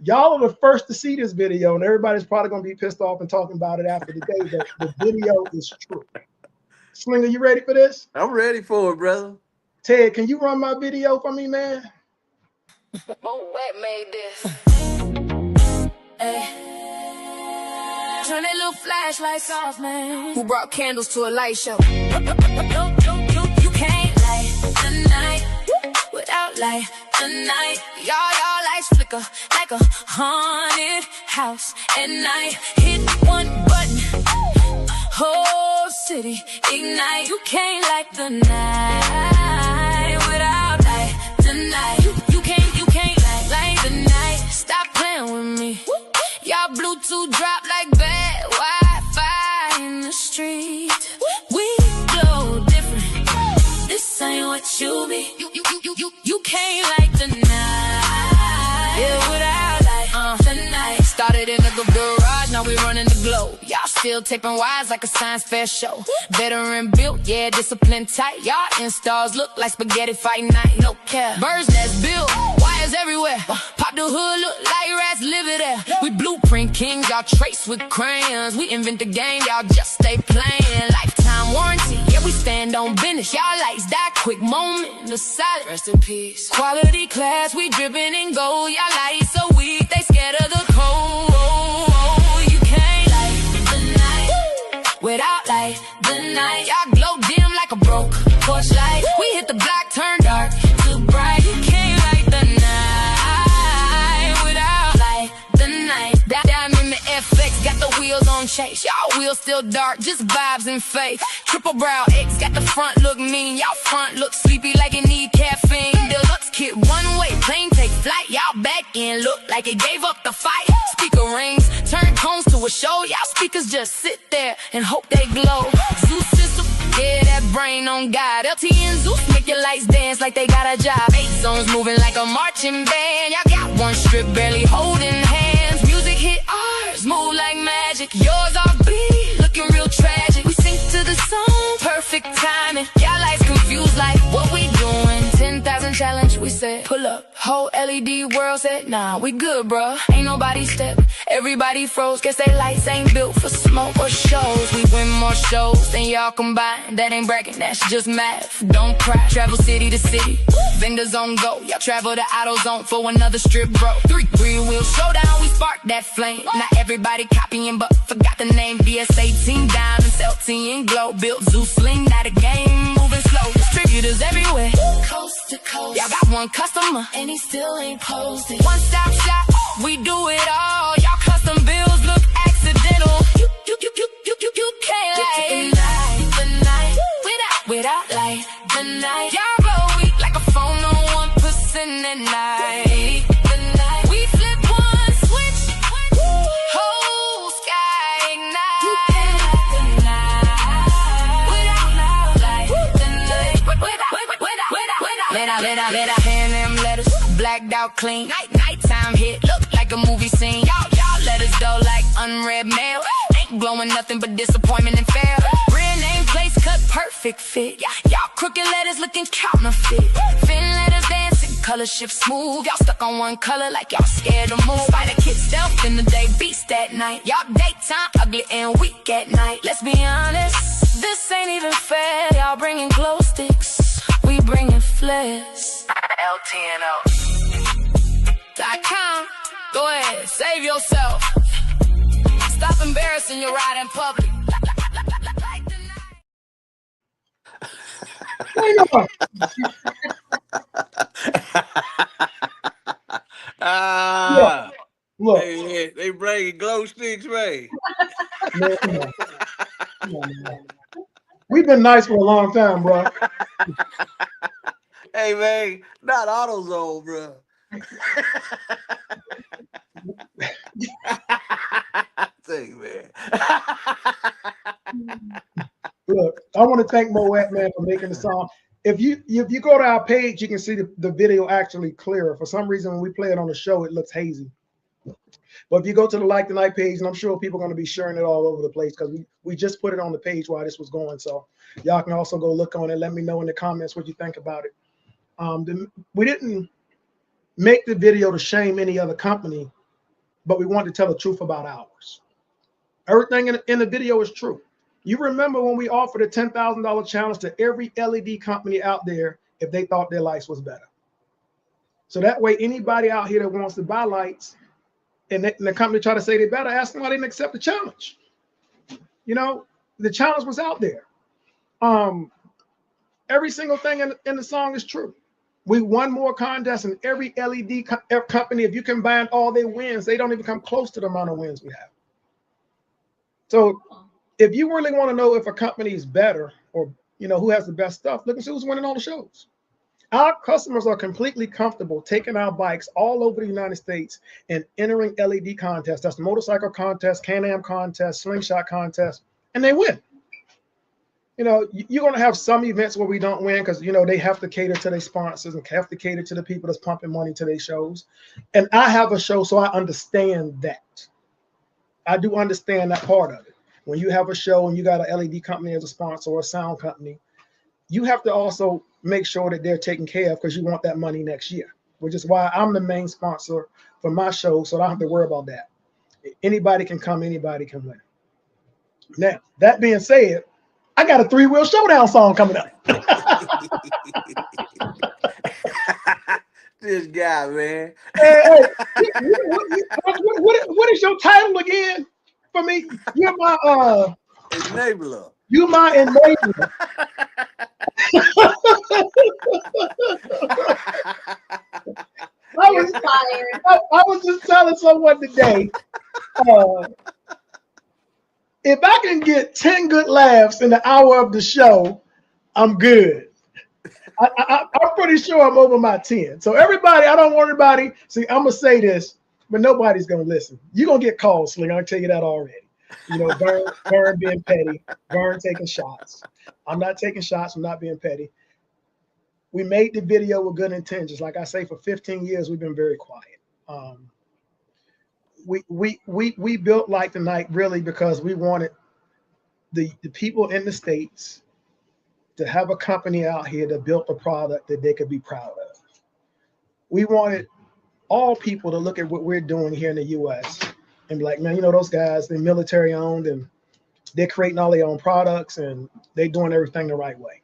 Y'all are the first to see this video, and everybody's probably going to be pissed off and talking about it after the day, but the video is true. Slinger, you ready for this? I'm ready for it, brother. Ted, can you run my video for me, man? Moet made this. Hey. Turn that little flashlights off, man. Who brought candles to a light show? You can't light the night without light tonight. Y'all lights flicker like a haunted house at night. Hit one button, whole city ignite. You can't light the night without light tonight. You can't light the night. Stop playing with me. Y'all Bluetooth drop like bad Wi-Fi. what you be. You can't like the night. Yeah, without like the night. Started in the garage, now we running the globe. Y'all still taping wires like a science fair show. Veteran built, yeah, discipline tight. Y'all installs look like spaghetti fight night. No care. Birds nest built, wires everywhere. Pop the hood, look like rats live there. We blueprint kings, y'all trace with crayons. We invent the game, y'all just stay playing. Lifetime warranty, yeah, we stand on business. Y'all lights die quick moment, the silent. Rest in peace. Quality class, we dripping in gold. Y'all lights so weak, they scared of the cold. You can't light the night without light the night. Y'all glow dim like a broke porch light. We hit the block, turn dark to bright. You can't light the night without light the night. Down in the FX, got the wheels on chase. Y'all wheels still dark, just vibes and faith. Triple brow X, got the front look mean. Y'all front look sleepy like it need caffeine. Deluxe kit one way, plane take flight. Y'all back end look like it gave up the fight. Speaker rings, turn cones to a show. Y'all speakers just sit there and hope they glow. Zeus system, yeah, that brain on God. LT and Zeus make your lights dance like they got a job. 8 zones moving like a marching band. Y'all got one strip barely holding hands. Music hit ours, move like magic. Yours off beat, looking real tragic. We sync to the song, perfect timing. Y'all lights confused like what we doing. 10,000 challenge, we said pull up. Whole LED world said nah, we good, bruh. Ain't nobody step, everybody froze. Guess they lights ain't built for smoke or shows. We win more shows than y'all combined. That ain't bragging, that's just math. Don't cry, travel city to city. Vendors on go, y'all travel to AutoZone for another strip, bro. 3-wheel showdown, we spark that flame. Not everybody copying, but forgot the name. DS18 diamonds, LT and glow. Built Zeus sling, not a game, moving slow. Distributors everywhere, coast to coast. Y'all got one customer, and he still ain't posted. One stop shop, we do it all. Y'all custom bills look accidental. You can't light the night without light the night. Y'all go weak like a phone on 1% at night. We flip one switch, whole sky ignite. You can't light the night without light the night. Let I hand them letters, blacked out clean. Nighttime hit, look like a movie scene. Y'all letters though like unread mail. Ain't glowing nothing but disappointment and fail. Real name place cut perfect fit. Y'all crooked letters looking counterfeit. Fin letters dancing, color shift smooth. Y'all stuck on one color like y'all scared to move. Spider kid stealth in the day, beast at night. Y'all daytime ugly and weak at night. Let's be honest, this ain't even fair. Y'all bringing glow sticks, we bringing flares. LTNO.com. Go ahead, save yourself. Stop embarrassing your ride in public. Look, they bringing glow sticks, Ray. man, come on, man. We've been nice for a long time, bro. Hey man, not AutoZone, bro. Thank you, man. Look, I want to thank Moet, man, for making the song. If you go to our page, you can see the video actually clearer. For some reason, when we play it on the show, it looks hazy. But if you go to the Like the Night page, and I'm sure people are going to be sharing it all over the place because we just put it on the page while this was going. So y'all can also go look on it. Let me know in the comments what you think about it. We didn't make the video to shame any other company, but we wanted to tell the truth about ours. Everything in the video is true. You remember when we offered a $10,000 challenge to every LED company out there if they thought their lights was better. So that way, anybody out here that wants to buy lights and the company try to say they're better, ask them why they didn't accept the challenge. You know, the challenge was out there. Every single thing in the song is true. We won more contests than every LED company. If you combine all their wins, they don't even come close to the amount of wins we have. So if you really want to know if a company is better or, you know, who has the best stuff, look and see who's winning all the shows. Our customers are completely comfortable taking our bikes all over the United States and entering LED contests. That's motorcycle contests, Can-Am contests, slingshot contests, and they win. you know, you're going to have some events where we don't win because, you know, they have to cater to their sponsors and have to cater to the people that's pumping money to their shows. And I have a show, so I understand that. I do understand that part of it. When you have a show and you got an LED company as a sponsor or a sound company, you have to also make sure that they're taken care of because you want that money next year, which is why I'm the main sponsor for my show, so I don't have to worry about that. Anybody can come, anybody can win. Now, that being said, I got a 3-Wheel Showdown song coming up. This guy, man. Hey, what is your title again for me? You're my Enabler. You my enabler. I was just telling someone today, if I can get 10 good laughs in the hour of the show, I'm good. I'm pretty sure I'm over my 10. So everybody, I don't want everybody. See, I'm gonna say this, but nobody's gonna listen. You're gonna get calls, Sling. I'll tell you that already. You know, Vern being petty, Vern taking shots. I'm not taking shots. I'm not being petty. We made the video with good intentions. Like I say, for 15 years, we've been very quiet. We built Like the Night really because we wanted the people in the States to have a company out here that built a product that they could be proud of. We wanted all people to look at what we're doing here in the US and be like, man, you know, those guys, they're military owned and they're creating all their own products and they're doing everything the right way.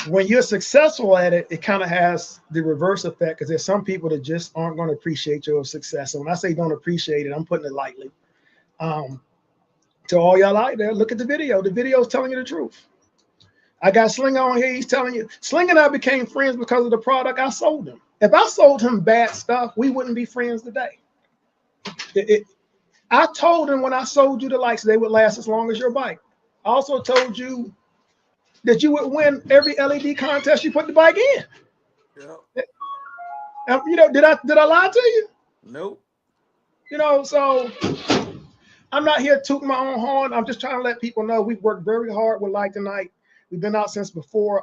When you're successful at it, it kind of has the reverse effect because there's some people that just aren't going to appreciate your success. And when I say don't appreciate it, I'm putting it lightly. To all y'all out there, look at the video. The video is telling you the truth. I got Sling on here. He's telling you. Sling and I became friends because of the product I sold him. If I sold him bad stuff, we wouldn't be friends today. I told him when I sold you the lights, they would last as long as your bike. I also told you that you would win every LED contest you put the bike in. Yep. You know, did I lie to you? Nope. You know, so I'm not here tooting my own horn. I'm just trying to let people know we've worked very hard with Like the Night. We've been out since before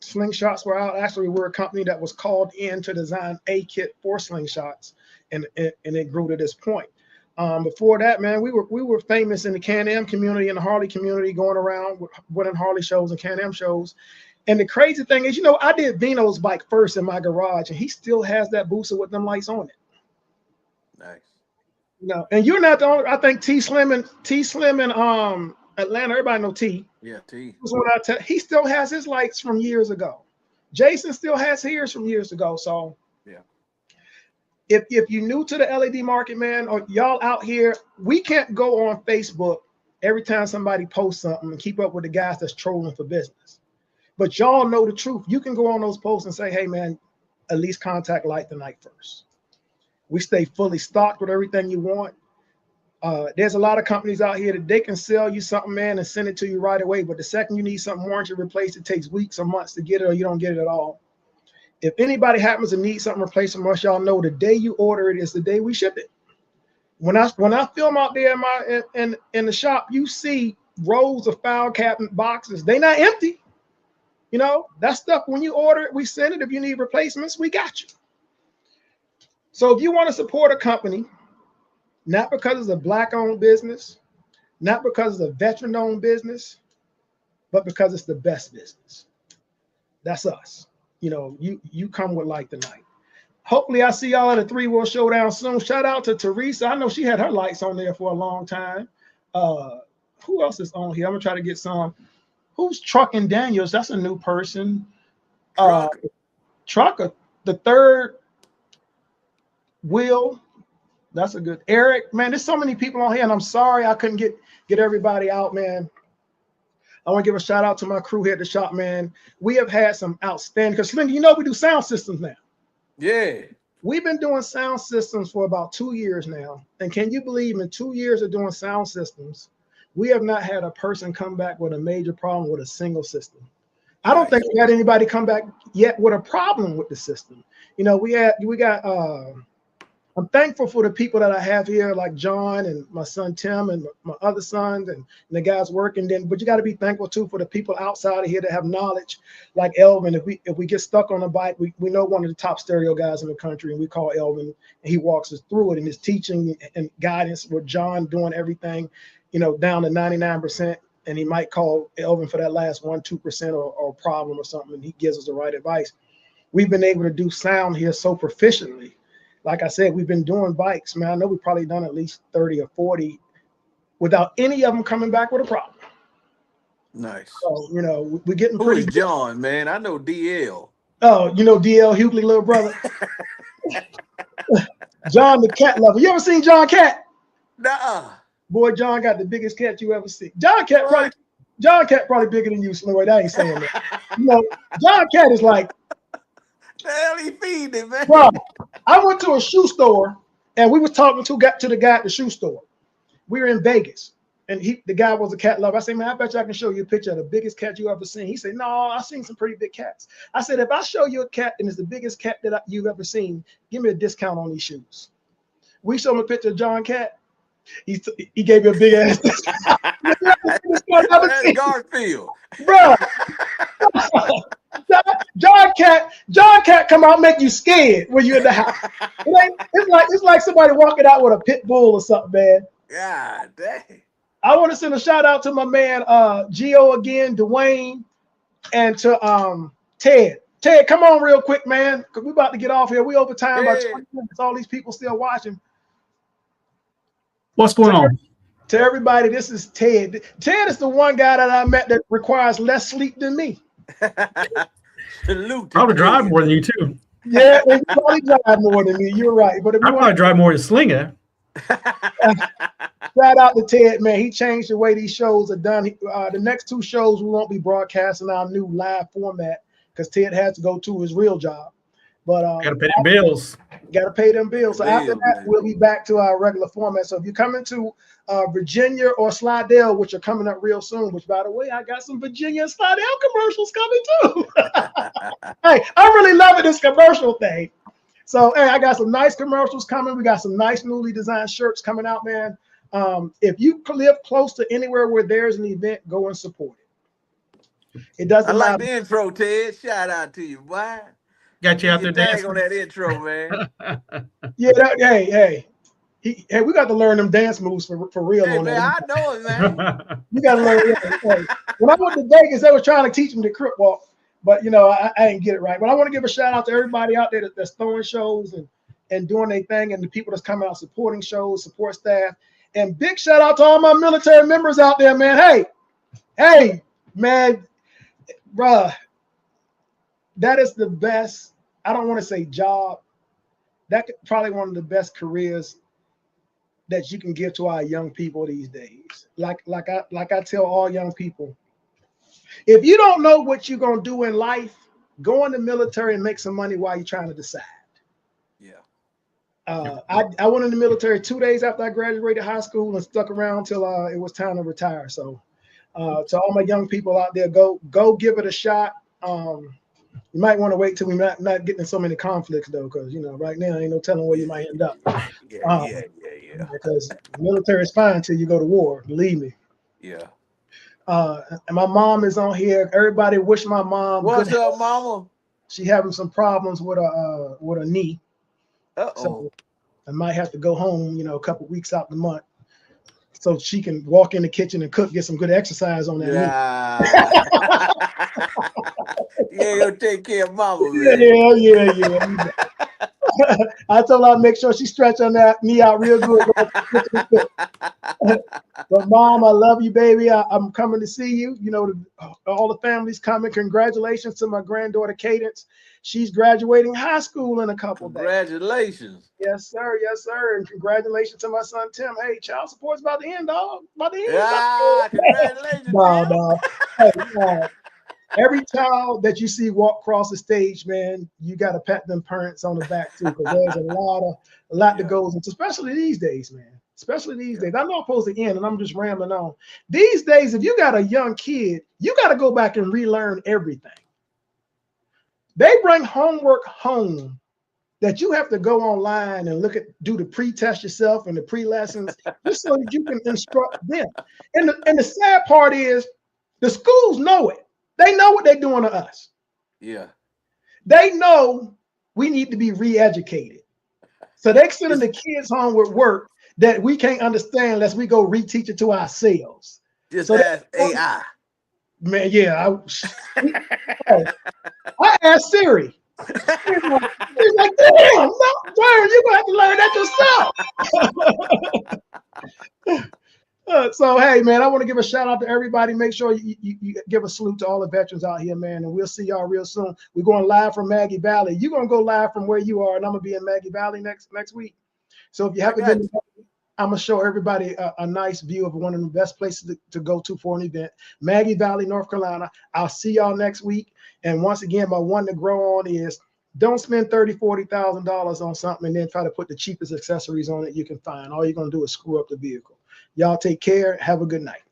slingshots were out. Actually, we're a company that was called in to design a kit for slingshots, and it grew to this point. Before that, man, we were famous in the Can-Am community and the Harley community, going around winning Harley shows and Can-Am shows. And the crazy thing is, you know, I did Vino's bike first in my garage, and he still has that booster with them lights on it. Nice. You know, and you're not the only. I think T Slim and Atlanta, everybody know T. Yeah, T. He still has his lights from years ago. Jason still has his from years ago. So yeah. If you're new to the LED market, man, or y'all out here, we can't go on Facebook every time somebody posts something and keep up with the guys that's trolling for business. But y'all know the truth. You can go on those posts and say, hey, man, at least contact Like the Night first. We stay fully stocked with everything you want. There's a lot of companies out here that they can sell you something, man, and send it to you right away. But the second you need something warranty replaced, it takes weeks or months to get it, or you don't get it at all. If anybody happens to need something replaced from us, y'all know the day you order it is the day we ship it. When I film out there in the shop, you see rows of file cabinet boxes. They not empty. You know, that stuff, when you order it, we send it. If you need replacements, we got you. So if you want to support a company, not because it's a Black-owned business, not because it's a veteran-owned business, but because it's the best business. That's us. You know, you come with Like the Night. Hopefully I see y'all at a 3-Wheel Showdown soon. Shout out to Teresa. I know she had her lights on there for a long time. Who else is on here? I'm gonna try to get some. Who's Truckin' Daniels? That's a new person. Trucker, the third wheel. That's a good. Eric, man, there's so many people on here, and I'm sorry I couldn't get everybody out, man. I want to give a shout out to my crew here at the shop, man. We have had some outstanding, because Slinky, you know we do sound systems now. Yeah. We've been doing sound systems for about 2 years now. And can you believe in 2 years of doing sound systems, we have not had a person come back with a major problem with a single system. I don't think we had anybody come back yet with a problem with the system. You know, we got I'm thankful for the people that I have here, like John and my son Tim and my other sons and the guys working. But you got to be thankful too for the people outside of here that have knowledge, like Elvin. If we get stuck on a bike, we know one of the top stereo guys in the country, and we call Elvin, and he walks us through it. And his teaching and guidance with John doing everything, down to 99%. And he might call Elvin for that last 1-2% or problem or something, and he gives us the right advice. We've been able to do sound here so proficiently. Like I said, we've been doing bikes, man. I know we've probably done at least 30 or 40 without any of them coming back with a problem. Nice. So, we're getting Who pretty is good. John, man? I know DL. Oh, DL Hughley, little brother. John the cat lover. You ever seen John Cat? Nuh-uh. Boy, John got the biggest cat you ever see. John Cat probably bigger than you, Slim. I ain't saying that. John Cat is like, the hell he feeding, man? bro, I went to a shoe store and we was talking to the guy at the shoe store. We were in Vegas and the guy was a cat lover. I said, man, I bet you I can show you a picture of the biggest cat you ever seen. He said, no, I've seen some pretty big cats. I said, if I show you a cat and it's the biggest cat that you've ever seen, give me a discount on these shoes. We showed him a picture of John Cat. He gave me a big ass discount. That's Garfield. Bro. John Cat come out make you scared when you're in the house. It's like somebody walking out with a pit bull or something, man. God dang. I want to send a shout out to my man Gio again, Dwayne, and to Ted. Ted, come on real quick, man, because we're about to get off here. We over time by 20 minutes. All these people still watching. What's going on? To everybody, this is Ted. Ted is the one guy that I met that requires less sleep than me. Probably drive more than you too. Yeah, he probably drive more than me. You're right. But if I probably drive more than Slinger. Shout out to Ted, man. He changed the way these shows are done. The next 2 shows we won't be broadcasting our new live format because Ted has to go to his real job. But gotta pay them bills. Gotta pay them bills. So after that, we'll be back to our regular format. So if you're coming to Virginia or Slidell, which are coming up real soon, which by the way, I got some Virginia and Slidell commercials coming too. Hey, I'm really loving this commercial thing. So hey, I got some nice commercials coming. We got some nice newly designed shirts coming out, man. If you live close to anywhere where there's an event, go and support it. It doesn't matter. I like the intro, Ted. Shout out to you, boy. Got you out there dancing on that intro, man. Yeah, hey, we got to learn them dance moves for real. Hey, on man, that. I know it, man. You got to learn. Hey, when I went to Vegas, they were trying to teach me the crip walk, but I didn't get it right. But I want to give a shout out to everybody out there that's throwing shows and doing their thing, and the people that's coming out supporting shows, support staff, and big shout out to all my military members out there, man. Hey, man, bruh. That is the best. I don't want to say job. That's probably one of the best careers that you can give to our young people these days. Like I tell all young people, if you don't know what you're gonna do in life, go in the military and make some money while you're trying to decide. Yeah. I went in the military 2 days after I graduated high school and stuck around till it was time to retire. So to all my young people out there, go give it a shot. You might want to wait till we're not getting in so many conflicts though, because right now ain't no telling where you might end up. Yeah. Because the military is fine until you go to war. Believe me. Yeah. And my mom is on here. Everybody wish my mom. What's up, mama? She having some problems with a knee. So I might have to go home, a couple weeks out the month, so she can walk in the kitchen and cook, get some good exercise on that knee. Yeah, go take care of mama, man. Yeah. I told her I'd make sure she stretch on that knee out real good. But mom, I love you, baby. I'm coming to see you. All the family's coming. Congratulations to my granddaughter Cadence. She's graduating high school in a couple days. Congratulations. Yes, sir. Yes, sir. And congratulations to my son Tim. Hey, child support's about to end, dog. About to end. Yeah, congratulations. No. Hey, every child that you see walk across the stage, man, you got to pat them parents on the back too, because there's a lot that goes into, especially these days, man. Especially these days. I know I'm supposed to end, and I'm just rambling on. These days, if you got a young kid, you got to go back and relearn everything. They bring homework home that you have to go online and do the pre-test yourself and the pre-lessons just so that you can instruct them. And the sad part is the schools know it. They know what they're doing to us. Yeah. They know we need to be re-educated. So they're sending the kids home with work that we can't understand unless we go reteach it to ourselves. Just so ask AI. Man, yeah. I asked Siri. He's like, damn, no, Vern, you're gonna have to learn that yourself. So hey, man, I want to give a shout out to everybody. Make sure you give a salute to all the veterans out here, man, and we'll see y'all real soon. We're going live from Maggie Valley. You're gonna go live from where you are, and I'm gonna be in Maggie Valley next week. So if you haven't been, I'm gonna show everybody a nice view of one of the best places to go to for an event, Maggie Valley, North Carolina. I'll see y'all next week. And once again, my one to grow on is don't spend $30,000-$40,000 on something and then try to put the cheapest accessories on it you can find. All you're gonna do is screw up the vehicle. Y'all take care. Have a good night.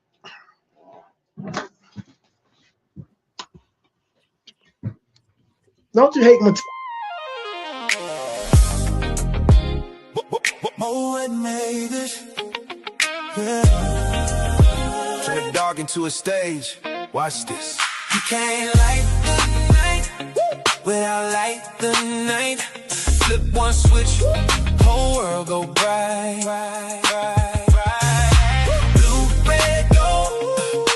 Don't you hate my What made this? Yeah. Turn the dark into a stage. Watch this. You can't light the night without light the night. Flip one switch, whole world go bright. Blue, red, gold,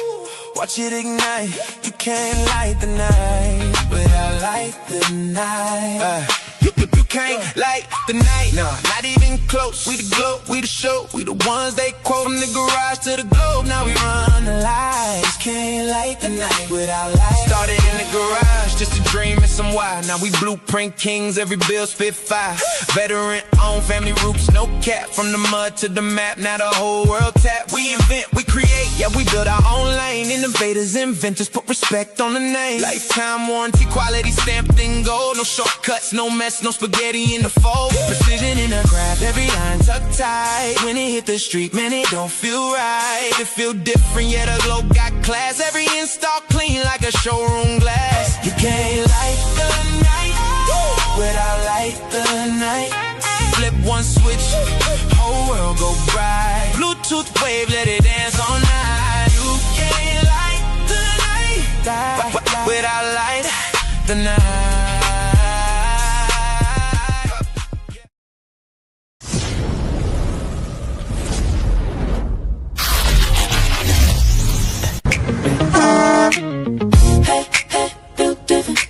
watch it ignite. You can't light the night without light the night. You can't light the night, no, not even close. We the glow, we the show, we the ones they quote. From the garage to the globe, now we run the lights. Can't light the night without light. Started in the garage, just a dream and some why. Now we blueprint kings, every bill spit fire. Veteran owned, family roots, no cap. From the mud to the map, now the whole world tap. We invent, we create, yeah, we build our own lane. Innovators, inventors, put respect on the name. Lifetime warranty, quality stamped in gold. No shortcuts, no mess, no spaghetti in the fold. Precision in the craft, every line tucked tight. When it hit the street, man, it don't feel right. It feel different, yeah, the glow got class. Every install clean like a showroom glass. You can't light the night without light the night. Flip one switch, whole world go bright. Bluetooth wave, let it dance all night. You can't light the night without light the night.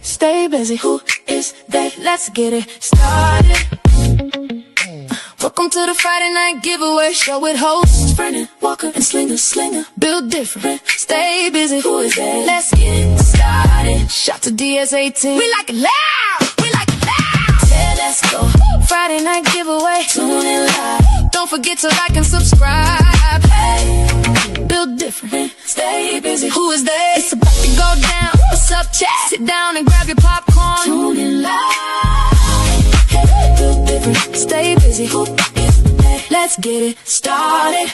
Stay busy, who is they? Let's get it started. Welcome to the Friday night giveaway show with hosts Brennan, Walker, and Slinger. Build different, stay busy, who is they? Let's get started. Shout to DS18. We like it loud, we like it loud. Yeah, let's go. Friday night giveaway, tune in live. Don't forget to like and subscribe. Hey, build different, stay busy, who is they? It's about to go down. What's up, chat? Sit down and grab your popcorn. Tune in live. Hey, build different, stay busy. Let's get it started.